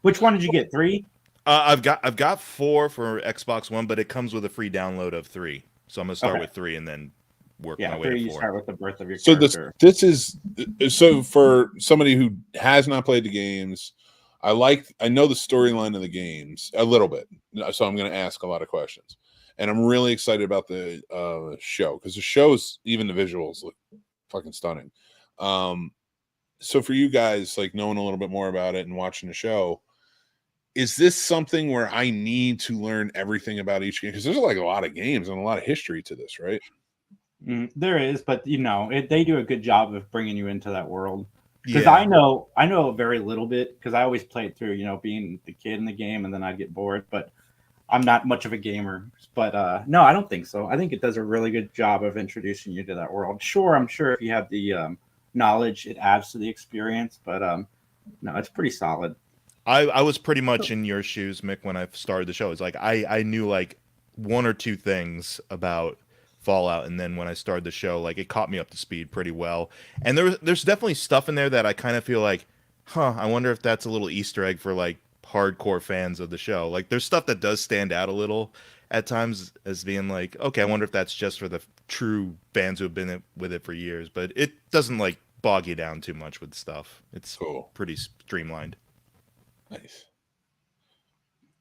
Speaker 1: Which one did you get? 3?
Speaker 4: I've got 4 for Xbox One, but it comes with a free download of 3. So I'm gonna start with 3 and then work my way to 4.
Speaker 1: You start with the birth of your
Speaker 3: so
Speaker 1: character.
Speaker 3: this is so for somebody who has not played the games. I know the storyline of the games a little bit, so I'm going to ask a lot of questions, and I'm really excited about the show because the show's, even the visuals look fucking stunning. So for you guys, like knowing a little bit more about it and watching the show, is this something where I need to learn everything about each game? Because there's like a lot of games and a lot of history to this, right?
Speaker 1: There is, but they do a good job of bringing you into that world. Because
Speaker 4: Yeah.
Speaker 1: I know very little bit because I always played through, being the kid in the game, and then I'd get bored. But I'm not much of a gamer. But no, I don't think so. I think it does a really good job of introducing you to that world. Sure, I'm sure if you have the knowledge, it adds to the experience. But no, it's pretty solid.
Speaker 4: I was pretty much in your shoes, Mick, when I started the show. It's like I knew like 1 or 2 things about Fallout, and then when I started the show, like it caught me up to speed pretty well. And there's definitely stuff in there that I kind of feel like, I wonder if that's a little Easter egg for like hardcore fans of the show. Like there's stuff that does stand out a little at times as being like, okay, I wonder if that's just for the true fans who have been with it for years. But it doesn't like bog you down too much with stuff. It's
Speaker 3: Cool.
Speaker 4: pretty streamlined.
Speaker 3: Nice.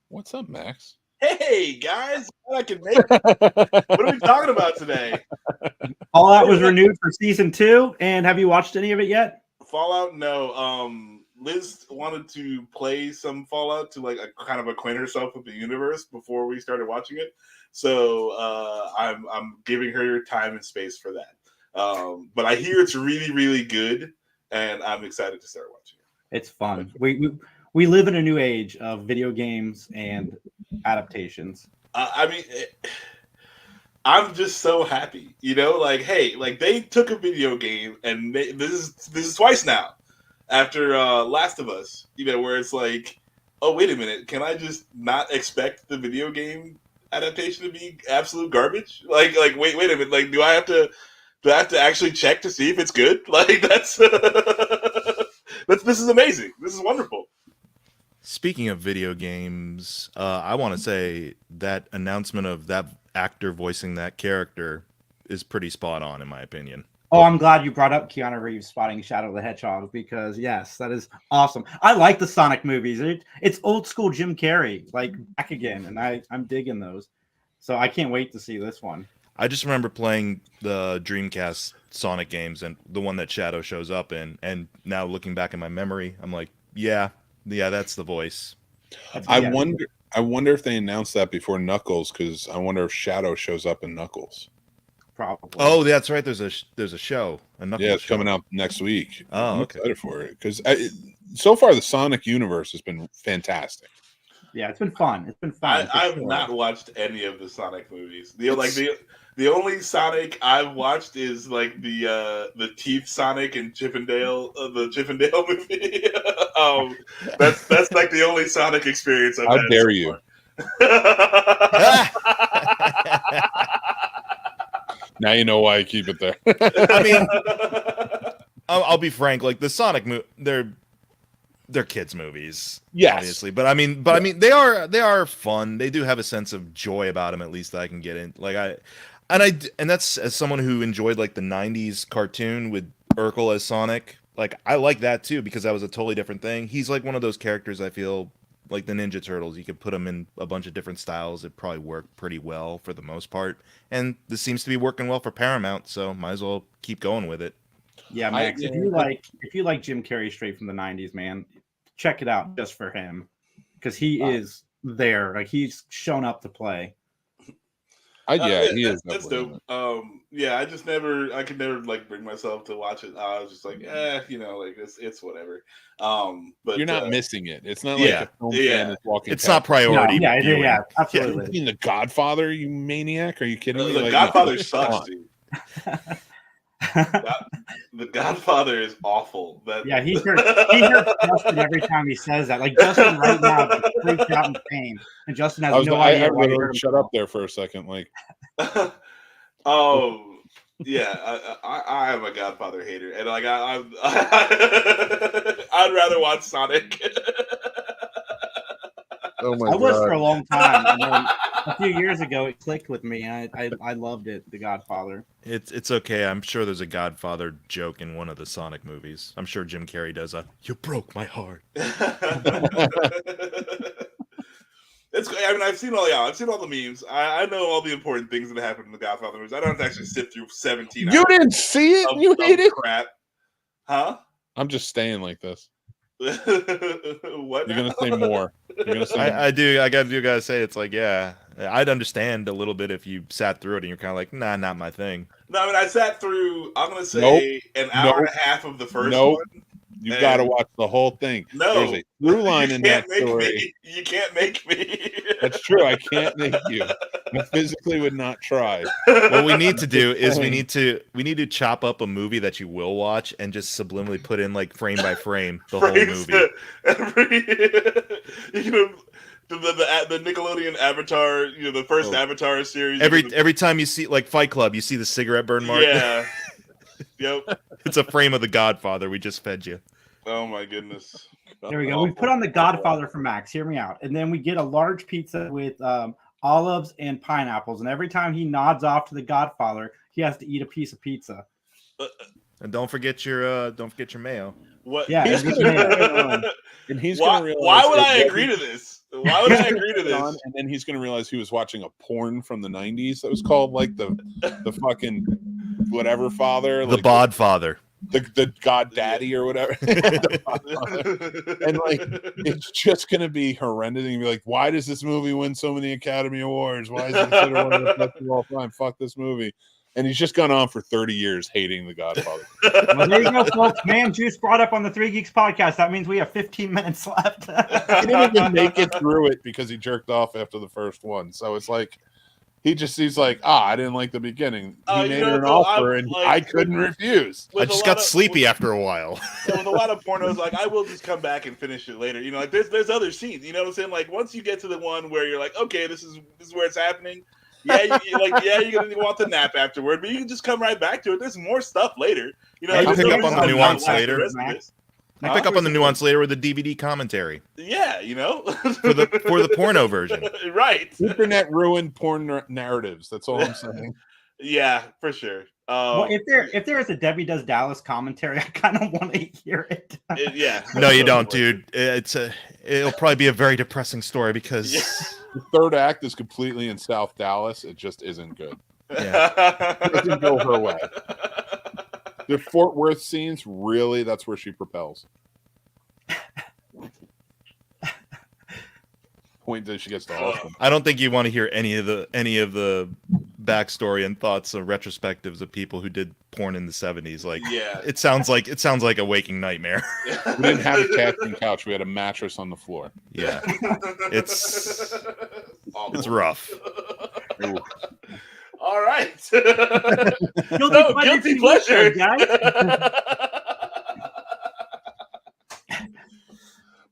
Speaker 3: What's up, Max?
Speaker 2: Hey guys, I can make it. What are we talking about today?
Speaker 1: Fallout was renewed for season 2, and have you watched any of it yet?
Speaker 2: Fallout? No. Liz wanted to play some Fallout to like kind of acquaint herself with the universe before we started watching it. So I'm giving her time and space for that. But I hear it's really, really good, and I'm excited to start watching it.
Speaker 1: It's fun. We live in a new age of video games and adaptations.
Speaker 2: I mean, I'm just so happy, like, hey, like they took a video game and this is twice now after Last of Us, where it's like, oh, wait a minute, can I just not expect the video game adaptation to be absolute garbage? Like wait a minute, like do I have to actually check to see if it's good? Like this is amazing. This is wonderful.
Speaker 4: Speaking of video games, I want to say that announcement of that actor voicing that character is pretty spot on, in my opinion.
Speaker 1: Oh, I'm glad you brought up Keanu Reeves spotting Shadow the Hedgehog because, yes, that is awesome. I like the Sonic movies. It's old school Jim Carrey, like back again, and I'm digging those. So I can't wait to see this one.
Speaker 4: I just remember playing the Dreamcast Sonic games and the one that Shadow shows up in, and now looking back in my memory, I'm like, yeah, that's the voice.
Speaker 3: I wonder if they announced that before Knuckles, because I wonder if Shadow shows up in Knuckles.
Speaker 1: Probably.
Speaker 4: Oh, that's right. There's a show. A Knuckles
Speaker 3: it's
Speaker 4: show.
Speaker 3: coming out next week.
Speaker 4: Oh,
Speaker 3: I'm
Speaker 4: okay.
Speaker 3: excited for it because so far the Sonic universe has been fantastic.
Speaker 1: Yeah, it's been fun. It's been fun.
Speaker 2: I've not watched any of the Sonic movies. The only Sonic I've watched is like the Teeth Sonic and Chippendale, the Chippendale movie. That's like the only Sonic experience I've had.
Speaker 3: How dare you? Now you know why I keep it there.
Speaker 4: I mean, I'll be frank. Like the Sonic they're kids movies,
Speaker 3: yes,
Speaker 4: obviously. But I mean, they are fun. They do have a sense of joy about them, at least that I can get in. Like and that's as someone who enjoyed like the '90s cartoon with Urkel as Sonic. Like I like that too because that was a totally different thing. He's like one of those characters I feel like the Ninja Turtles. You could put them in a bunch of different styles. It probably worked pretty well for the most part. And this seems to be working well for Paramount, so might as well keep going with it.
Speaker 1: Yeah, Max. If you like Jim Carrey straight from the '90s, man, check it out just for him because he is there. Like he's shown up to play.
Speaker 3: He is.
Speaker 2: That's dope. I could never like bring myself to watch it. I was just like, like it's whatever. But
Speaker 3: you're not missing it. It's not like a film fan is walking.
Speaker 4: It's not priority.
Speaker 1: Yeah, absolutely.
Speaker 3: You mean The Godfather? You maniac? Are you kidding me?
Speaker 2: The Godfather sucks, dude. The Godfather is awful.
Speaker 1: Yeah, he hurts Justin every time he says that. Like Justin right now is freaked out in pain, and Justin has no idea why he hurt
Speaker 3: shut up there for a second. Like,
Speaker 2: oh yeah, I am a Godfather hater, and like I'd rather watch Sonic.
Speaker 3: oh my
Speaker 1: I was
Speaker 3: God.
Speaker 1: for a long time, and then a few years ago it clicked with me, and I loved it. The Godfather.
Speaker 4: It's okay. I'm sure there's a Godfather joke in one of the Sonic movies. I'm sure Jim Carrey does a "You broke my heart."
Speaker 2: I've seen all the memes. I know all the important things that happen in the Godfather movies. I don't have to actually sit through 17 hours.
Speaker 3: You didn't see it? You idiot!
Speaker 2: Crap. Huh?
Speaker 3: I'm just staying like this.
Speaker 2: What?
Speaker 3: You're gonna say more. You're gonna say
Speaker 4: I do. I gotta say, it's like, yeah, I'd understand a little bit if you sat through it and you're kind of like, nah, not my thing.
Speaker 2: No, I mean, I sat through, I'm gonna say an hour and a half of the first one.
Speaker 3: You got to watch the whole thing.
Speaker 2: No,
Speaker 3: there's a through line in that story.
Speaker 2: You can't make me.
Speaker 3: That's true. I can't make you. I physically would not try.
Speaker 4: What we need to do is we need to chop up a movie that you will watch and just subliminally put in like frame by frame the whole movie.
Speaker 2: The Nickelodeon Avatar, the first Avatar series.
Speaker 4: Every time you see like Fight Club, you see the cigarette burn mark.
Speaker 2: Yeah. Yep.
Speaker 4: It's a frame of The Godfather. We just fed you.
Speaker 2: Oh my goodness.
Speaker 1: There we go. We put on The Godfather for Max. Hear me out. And then we get a large pizza with olives and pineapples. And every time he nods off to The Godfather, he has to eat a piece of pizza.
Speaker 4: And don't forget your mayo.
Speaker 2: What?
Speaker 1: Yeah.
Speaker 3: He's gonna realize.
Speaker 2: Why would I agree to this? Why would I agree to this?
Speaker 3: And then he's going to realize he was watching a porn from the 90s that was called like the fucking whatever father,
Speaker 4: the
Speaker 3: like
Speaker 4: bod father,
Speaker 3: the god daddy or whatever. And like it's just going to be horrendous. And be like, why does this movie win so many Academy Awards? Why is it considered one of the best of all time? Fuck this movie. And he's just gone on for 30 years hating The Godfather.
Speaker 1: Well, there you go, folks. Man Juice brought up on the Three Geeks podcast. That means we have 15 minutes left.
Speaker 3: He didn't even make it through it because he jerked off after the first one. So it's like, he's like, I didn't like the beginning. He made her an offer and I couldn't refuse.
Speaker 4: I just got sleepy after a while.
Speaker 2: With a lot of pornos, like, I will just come back and finish it later. Like there's other scenes, you know what I'm saying? Like once you get to the one where you're like, okay, this is where it's happening. Yeah, you're gonna want the nap afterward, but you can just come right back to it. There's more stuff later.
Speaker 4: I pick up on the nuance later. I pick up on the nuance later with the DVD commentary.
Speaker 2: Yeah,
Speaker 4: for the porno version.
Speaker 2: Right.
Speaker 3: Internet ruined porn narratives. That's all I'm saying.
Speaker 2: Yeah, for sure.
Speaker 1: Well, if there is a Debbie Does Dallas commentary, I kind of want to hear it.
Speaker 2: Yeah.
Speaker 4: No, you don't, dude. It'll probably be a very depressing story because
Speaker 3: the third act is completely in South Dallas. It just isn't good.
Speaker 4: Yeah.
Speaker 3: It doesn't go her way. The Fort Worth scenes, really, that's where she propels. Point that she gets to Austin.
Speaker 4: I don't think you want to hear any of the backstory and thoughts or retrospectives of people who did porn in the 70s. Like,
Speaker 2: yeah,
Speaker 4: it sounds like a waking nightmare.
Speaker 3: We didn't have a casting couch. We had a mattress on the floor.
Speaker 4: Yeah, it's rough.
Speaker 2: All right.
Speaker 1: Guilty pleasure, guys.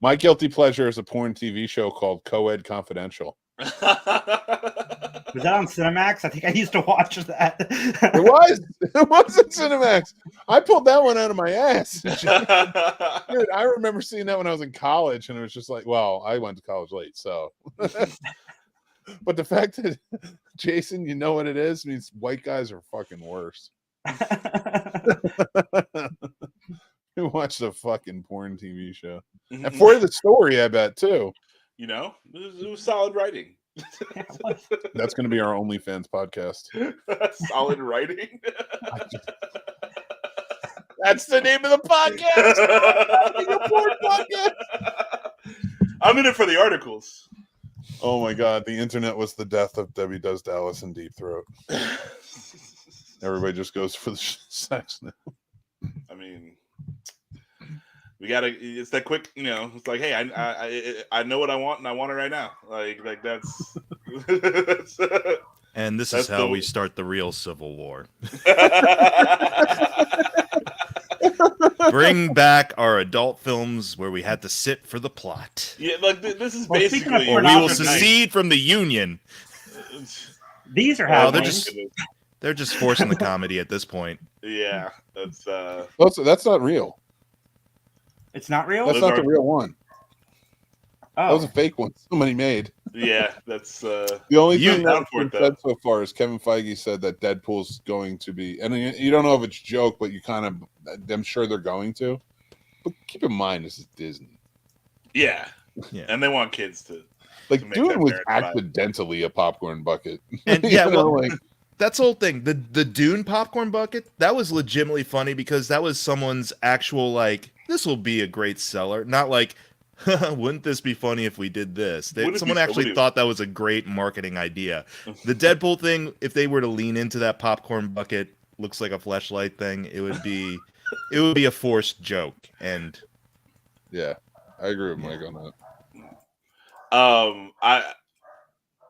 Speaker 3: My guilty pleasure is a porn TV show called Co-Ed Confidential.
Speaker 1: Was that on Cinemax? I think I used to watch that.
Speaker 3: It was on Cinemax. I pulled that one out of my ass. Dude, I remember seeing that when I was in college, and it was just like, well, I went to college late, so. But the fact that, Jason, you know what it is, means white guys are fucking worse. You watch the fucking porn TV show. And for the story, I bet, too.
Speaker 2: It was solid writing.
Speaker 3: That's going to be our OnlyFans podcast.
Speaker 2: Solid writing?
Speaker 3: That's the name of the podcast. The porn podcast.
Speaker 2: I'm in it for the articles.
Speaker 3: Oh my God, the internet was the death of Debbie Does Dallas and Deep Throat. Everybody just goes for the sex now.
Speaker 2: I mean, it's that quick, it's like, hey, I know what I want and I want it right now. Like that's
Speaker 4: and this is how we start the real Civil War. Bring back our adult films where we had to sit for the plot.
Speaker 2: Yeah, like this is
Speaker 1: Well, speaking of
Speaker 2: basically.
Speaker 4: Or we will
Speaker 1: pornography-
Speaker 4: secede from the Union.
Speaker 1: These are
Speaker 4: Well,
Speaker 1: happening.
Speaker 4: they're just forcing the comedy at this point.
Speaker 2: Yeah, that's
Speaker 3: That's not real.
Speaker 1: It's not real.
Speaker 3: That's
Speaker 2: Those
Speaker 3: not the
Speaker 2: are-
Speaker 3: real one. That was
Speaker 1: Oh,
Speaker 3: a fake one somebody made.
Speaker 2: yeah, that's
Speaker 3: The only
Speaker 2: You
Speaker 3: thing
Speaker 2: down
Speaker 3: that's
Speaker 2: for
Speaker 3: been
Speaker 2: it, though.
Speaker 3: said so far is Kevin Feige said that Deadpool's going to be, and you don't know if it's a joke, but you kind of, I'm sure they're going to. But keep in mind, this is Disney.
Speaker 2: yeah,
Speaker 4: Yeah.
Speaker 2: and they want kids to.
Speaker 3: Like
Speaker 2: To make
Speaker 3: Dune
Speaker 2: that
Speaker 3: was
Speaker 2: parent vibe.
Speaker 3: accidentally a popcorn bucket.
Speaker 4: And
Speaker 3: You
Speaker 4: yeah,
Speaker 3: know,
Speaker 4: well,
Speaker 3: like
Speaker 4: that's the whole thing. The Dune popcorn bucket, that was legitimately funny because that was someone's actual, like, this will be a great seller. Not like, wouldn't this be funny if we did this?
Speaker 2: Wouldn't it
Speaker 4: Someone
Speaker 2: be
Speaker 4: actually
Speaker 2: funny?
Speaker 4: thought that was a great marketing idea. The Deadpool thing, if they were to lean into that popcorn bucket, looks like a fleshlight thing, it would be a forced joke. And
Speaker 3: yeah, I agree with Mike on that.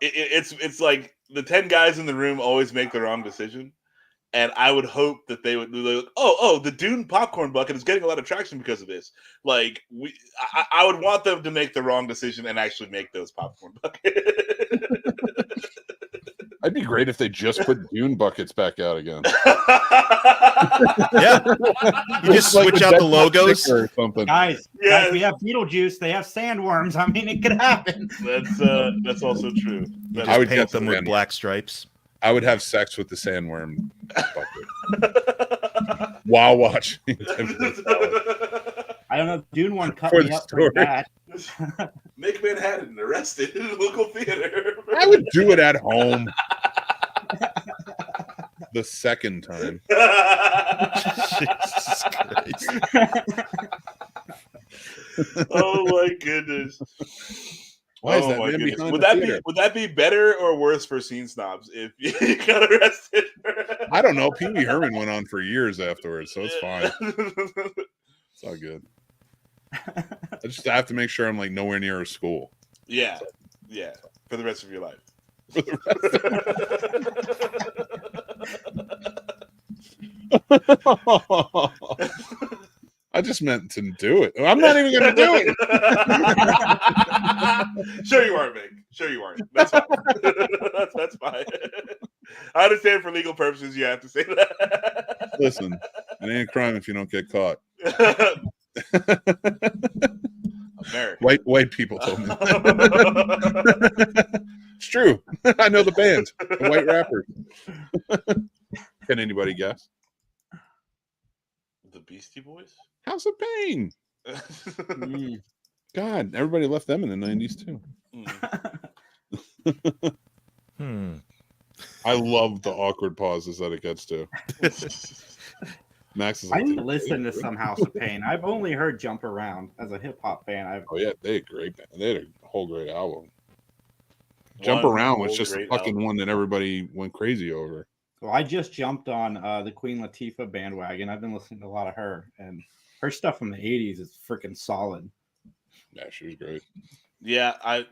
Speaker 2: It's like the 10 guys in the room always make the wrong decision, and I would hope that they would be like, oh, the Dune popcorn bucket is getting a lot of traction because of this. Like I would want them to make the wrong decision and actually make those popcorn buckets.
Speaker 3: It'd be great if they just put Dune buckets back out again.
Speaker 4: yeah, you just switch out the
Speaker 3: Deadpool
Speaker 4: logos.
Speaker 3: sticker or something.
Speaker 1: guys,
Speaker 2: Yes.
Speaker 1: we have Beetlejuice. They have sandworms. I mean, it could happen.
Speaker 2: That's also true.
Speaker 4: You
Speaker 2: That's-
Speaker 3: I would
Speaker 4: paint
Speaker 3: guess
Speaker 4: them
Speaker 3: the
Speaker 4: with
Speaker 3: sandworm.
Speaker 4: black stripes.
Speaker 3: I would have sex with the sandworm bucket while watching.
Speaker 1: I don't know. Dune one cut
Speaker 3: For
Speaker 1: me
Speaker 3: the
Speaker 1: up pretty
Speaker 3: story.
Speaker 1: bad.
Speaker 2: Make Manhattan arrested in a local theater.
Speaker 3: I would do it at home. The second time.
Speaker 4: Jesus Christ.
Speaker 2: Oh my goodness.
Speaker 3: Why is
Speaker 2: Oh
Speaker 3: that
Speaker 2: my
Speaker 3: man
Speaker 2: goodness.
Speaker 3: behind
Speaker 2: Would
Speaker 3: the
Speaker 2: that
Speaker 3: theater?
Speaker 2: would that be better or worse for scene snobs if you got arrested?
Speaker 3: I don't know. Pee Wee Herman went on for years afterwards, so it's fine. It's all good. I just have to make sure I'm like nowhere near a school.
Speaker 2: Yeah, for the rest of your life.
Speaker 3: I just meant to do it. I'm not even going to do it.
Speaker 2: Sure you aren't, Vic. Sure you aren't. That's fine. That's fine. I understand for legal purposes you have to say that.
Speaker 3: Listen, it ain't a crime if you don't get caught.
Speaker 2: America.
Speaker 3: White people told me. It's true. I know the band, the White Rappers. Can anybody guess?
Speaker 2: The Beastie Boys?
Speaker 3: House of Pain.
Speaker 1: Mm.
Speaker 3: God, everybody left them in the 90s too. I love the awkward pauses that it gets to. Max is
Speaker 1: I
Speaker 3: like,
Speaker 1: didn't listen to some House of Pain. I've only heard Jump Around as a hip hop fan.
Speaker 3: oh yeah, they had great. They had a whole great album. Jump
Speaker 2: One
Speaker 3: Around was
Speaker 2: whole
Speaker 3: just a
Speaker 2: great
Speaker 3: fucking
Speaker 2: album.
Speaker 3: one that everybody went crazy over.
Speaker 1: So I just jumped on the Queen Latifah bandwagon. I've been listening to a lot of her, and her stuff from the 80s is freaking solid.
Speaker 3: Yeah, she was great.
Speaker 2: Yeah, I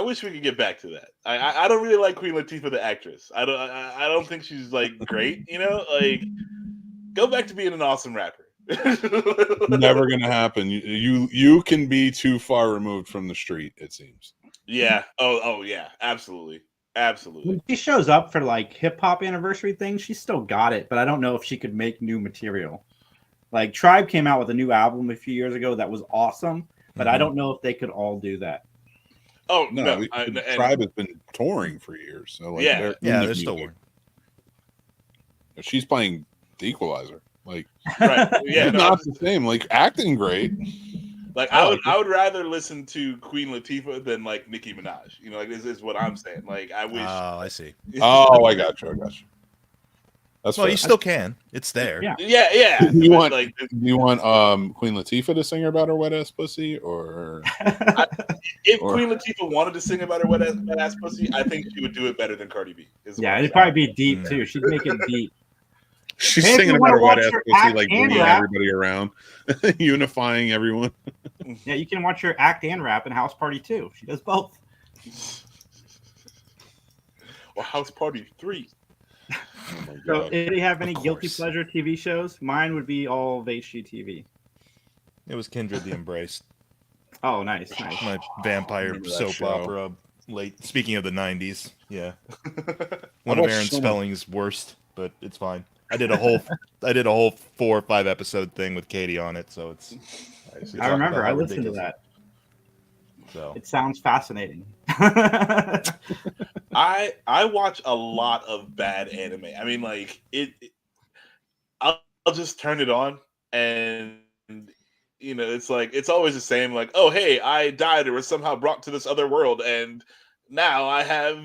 Speaker 2: wish we could get back to that. I don't really like Queen Latifah the actress. I don't think she's like great. You know, like go back to being an awesome rapper.
Speaker 3: Never gonna happen. You can be too far removed from the street. It seems.
Speaker 2: Yeah. Oh yeah. Absolutely. Absolutely.
Speaker 1: When she shows up for like hip hop anniversary things, she's still got it, but I don't know if she could make new material. Like Tribe came out with a new album a few years ago that was awesome, but I don't know if they could all do that.
Speaker 2: Oh
Speaker 3: No,
Speaker 2: no.
Speaker 3: Tribe has been touring for years. So like,
Speaker 2: Yeah.
Speaker 4: They're still
Speaker 3: music.
Speaker 4: working.
Speaker 3: She's playing the Equalizer. Like,
Speaker 2: Right. Yeah.
Speaker 3: it's
Speaker 2: No,
Speaker 3: not the same. Like acting great.
Speaker 2: like I would rather listen to Queen Latifah than like Nicki Minaj. You know, like this is what I'm saying. Like I wish.
Speaker 4: Oh, I see.
Speaker 3: Oh, I got you. That's
Speaker 4: Well,
Speaker 3: fair.
Speaker 4: you still can. It's there.
Speaker 1: Yeah.
Speaker 2: Yeah.
Speaker 3: Do you want
Speaker 2: like
Speaker 3: Do you want Queen Latifah to sing about her wet ass pussy, or
Speaker 2: if
Speaker 3: Or-
Speaker 2: Queen Latifah wanted to sing about her wet ass pussy, I think she would do it better than Cardi B. is what
Speaker 1: Yeah,
Speaker 2: I'm
Speaker 1: it'd
Speaker 2: saying.
Speaker 1: probably be deep too. She's making deep.
Speaker 3: she's
Speaker 1: Hey, if
Speaker 3: singing
Speaker 1: you
Speaker 3: about her
Speaker 1: wanna
Speaker 3: wet ass
Speaker 1: watch her
Speaker 3: pussy,
Speaker 1: act
Speaker 3: like
Speaker 1: and
Speaker 3: bringing
Speaker 1: rap-
Speaker 3: everybody around, unifying everyone?
Speaker 1: Yeah, you can watch her act and rap in House Party too. She does both.
Speaker 2: Or House Party 3.
Speaker 3: Oh my
Speaker 1: So,
Speaker 3: god.
Speaker 1: did he have any
Speaker 4: Of
Speaker 1: guilty
Speaker 4: course.
Speaker 1: pleasure TV shows? Mine would be all of HGTV.
Speaker 4: It was Kindred the Embraced,
Speaker 1: Oh, nice, nice.
Speaker 4: my vampire
Speaker 3: remember that
Speaker 4: soap
Speaker 3: show.
Speaker 4: opera. Late. Speaking of the '90s, yeah,
Speaker 3: I
Speaker 4: one of
Speaker 3: watched
Speaker 4: Aaron's
Speaker 3: so much-
Speaker 4: spelling's worst, but it's fine. I did a whole 4 or 5 episode thing with Katie on it, so it's. we
Speaker 1: I
Speaker 4: talk
Speaker 1: remember.
Speaker 4: about
Speaker 1: I
Speaker 4: how
Speaker 1: listened to
Speaker 4: ridiculous-
Speaker 1: that.
Speaker 4: So
Speaker 1: It sounds fascinating.
Speaker 2: I watch a lot of bad anime. I mean, like I'll just turn it on, and it's like it's always the same. Like, oh hey, I died or was somehow brought to this other world, and now I have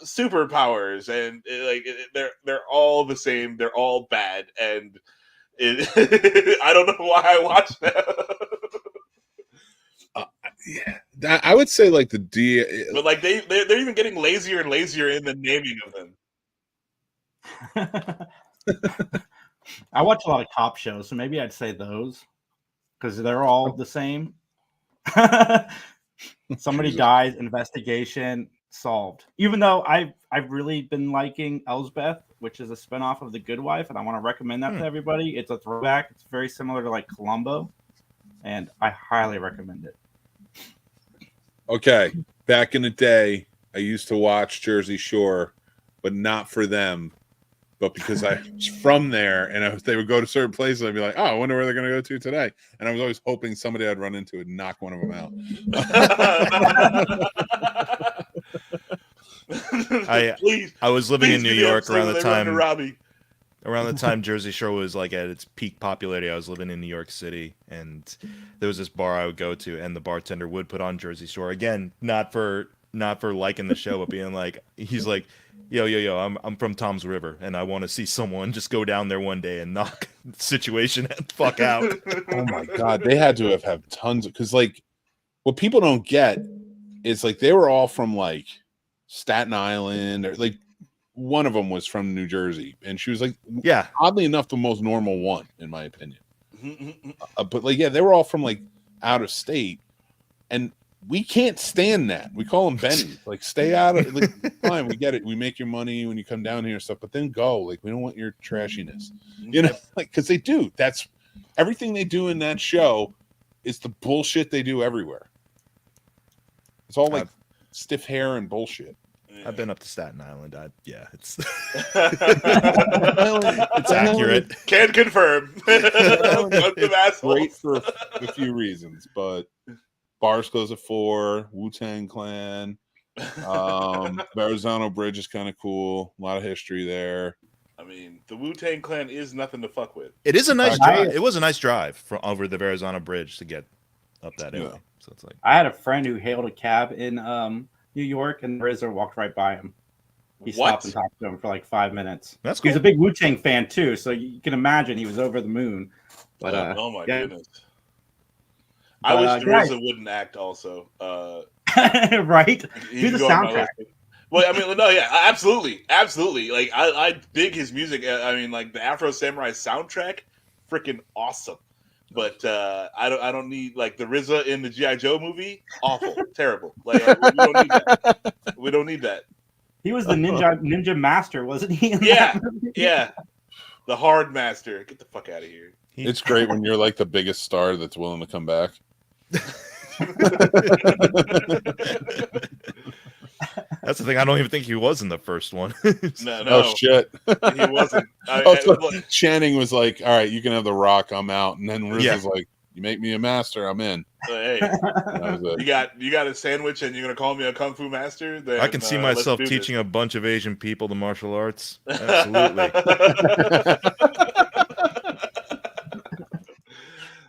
Speaker 2: superpowers, and they're all the same. They're all bad, and I don't know why I watch them.
Speaker 3: Yeah, I would say like
Speaker 2: But like they're even getting lazier and lazier in the naming of them.
Speaker 1: I watch a lot of cop shows, so maybe I'd say those because they're all the same. Somebody
Speaker 3: Jesus.
Speaker 1: dies, investigation solved. Even though I've really been liking Elsbeth, which is a spinoff of The Good Wife, and I want to recommend that to everybody. It's a throwback. It's very similar to like Columbo, and I highly recommend it.
Speaker 3: Okay, back in the day, I used to watch Jersey Shore, but not for them, but because I was from there, and they would go to certain places, I'd be like, "Oh, I wonder where they're going to go to today." And I was always hoping somebody I'd run into would knock one of them out.
Speaker 2: Please,
Speaker 4: I was living in
Speaker 2: please
Speaker 4: New
Speaker 2: be the
Speaker 4: York
Speaker 2: episode
Speaker 4: around
Speaker 2: where
Speaker 4: the
Speaker 2: they run into
Speaker 4: time.
Speaker 2: Robbie.
Speaker 4: Around the time Jersey Shore was like at its peak popularity, I was living in New York City, and there was this bar I would go to, and the bartender would put on Jersey Shore again, not for liking the show, but being like, he's like, yo, I'm from Tom's River, and I want to see someone just go down there one day and knock the situation the fuck out.
Speaker 3: Oh my god, they had to have tons of, because like what people don't get is like they were all from like Staten Island, or like one of them was from New Jersey, and she was like,
Speaker 4: Yeah,
Speaker 3: oddly enough, the most normal one in my opinion. But like, yeah, they were all from like out of state, and we can't stand that. We call them bennies. Like, stay out of. Like, fine, we get it. We make your money when you come down here and stuff, but then go. Like, we don't want your trashiness, like, because they do. That's everything they do in that show is the bullshit they do everywhere. It's all like stiff hair and bullshit.
Speaker 4: I've been up to Staten Island. It's
Speaker 3: It's
Speaker 4: accurate.
Speaker 2: Can confirm.
Speaker 3: It's great for a few reasons, but bars close at 4. Wu-Tang Clan, Verrazano Bridge is kind of cool. A lot of history there.
Speaker 2: I mean, the Wu-Tang Clan is nothing to fuck with.
Speaker 4: It is a nice drive. It was a nice drive from over the Verrazano Bridge to get up that way.
Speaker 3: Yeah.
Speaker 4: So it's like,
Speaker 1: I had a friend who hailed a cab in New York, and the RZA walked right by him. He stopped and talked to him for like 5 minutes.
Speaker 4: that's
Speaker 1: He
Speaker 4: cool.
Speaker 1: was a big Wu-Tang fan too, so you can imagine he was over the moon. But
Speaker 2: Oh my
Speaker 1: yeah.
Speaker 2: goodness. I wish RZA wouldn't act also.
Speaker 1: Right?
Speaker 2: He
Speaker 1: Do
Speaker 2: can
Speaker 1: the
Speaker 2: go on my
Speaker 1: soundtrack.
Speaker 2: list. Well, I mean, no, yeah, absolutely. Like, I dig his music. I mean, like, the Afro Samurai soundtrack, freaking awesome. But I don't need, like, the RZA in the G.I. Joe movie, awful, terrible. Like, we don't need that. We don't need that.
Speaker 1: He was the ninja master, wasn't he?
Speaker 2: Yeah, yeah. The Hard Master. Get the fuck out of here.
Speaker 3: It's great when you're like the biggest star that's willing to come back.
Speaker 4: That's the thing. I don't even think he was in the first one.
Speaker 2: No,
Speaker 3: Oh shit!
Speaker 2: he wasn't.
Speaker 3: Channing was like, "All right, you can have the Rock. I'm out." And then RZA's
Speaker 4: Yeah.
Speaker 3: like, "You make me a master. I'm in."
Speaker 2: Hey,
Speaker 3: That was it.
Speaker 2: you got a sandwich, and you're gonna call me a kung fu master? Then,
Speaker 4: I can see
Speaker 2: let's
Speaker 4: myself
Speaker 2: do
Speaker 4: teaching
Speaker 2: this.
Speaker 4: a bunch of Asian people the martial arts. Absolutely.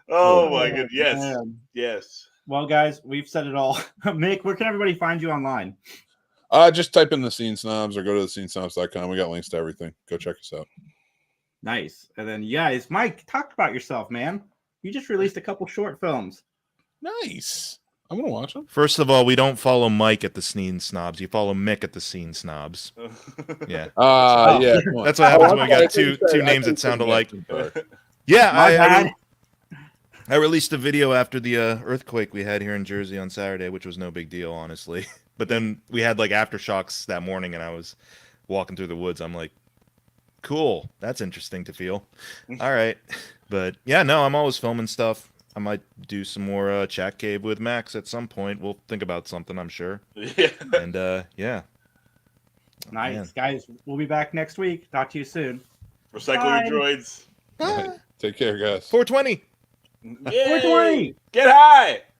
Speaker 2: Oh my goodness! Yes,
Speaker 1: Man.
Speaker 2: yes.
Speaker 1: Well, guys, we've said it all. Mick, where can everybody find you online?
Speaker 3: Just type in the Scene Snobs or go to thescenesnobs.com. We got links to everything. Go check us out.
Speaker 1: Nice. And then, guys, Mike, talk about yourself, man. You just released a couple short films.
Speaker 3: Nice. I'm gonna watch them.
Speaker 4: First of all, we don't follow Mike at the Scene Snobs. You follow Mick at the Scene Snobs. Yeah.
Speaker 3: Yeah.
Speaker 4: That's what happens when we got two names that sound alike. Yeah,
Speaker 1: My bad.
Speaker 4: I released a video after the earthquake we had here in Jersey on Saturday, which was no big deal, honestly. But then we had like aftershocks that morning, and I was walking through the woods. I'm like, Cool. That's interesting to feel. All right. But yeah, no, I'm always filming stuff. I might do some more Chat Cave with Max at some point. We'll think about something, I'm sure.
Speaker 2: Yeah.
Speaker 4: And yeah.
Speaker 1: Nice.
Speaker 4: Man.
Speaker 1: Guys, we'll be back next week. Talk to you soon.
Speaker 2: Recycle
Speaker 1: Bye.
Speaker 2: your droids.
Speaker 3: Take care, guys.
Speaker 4: 420.
Speaker 2: Yay!
Speaker 1: 420.
Speaker 2: Get high!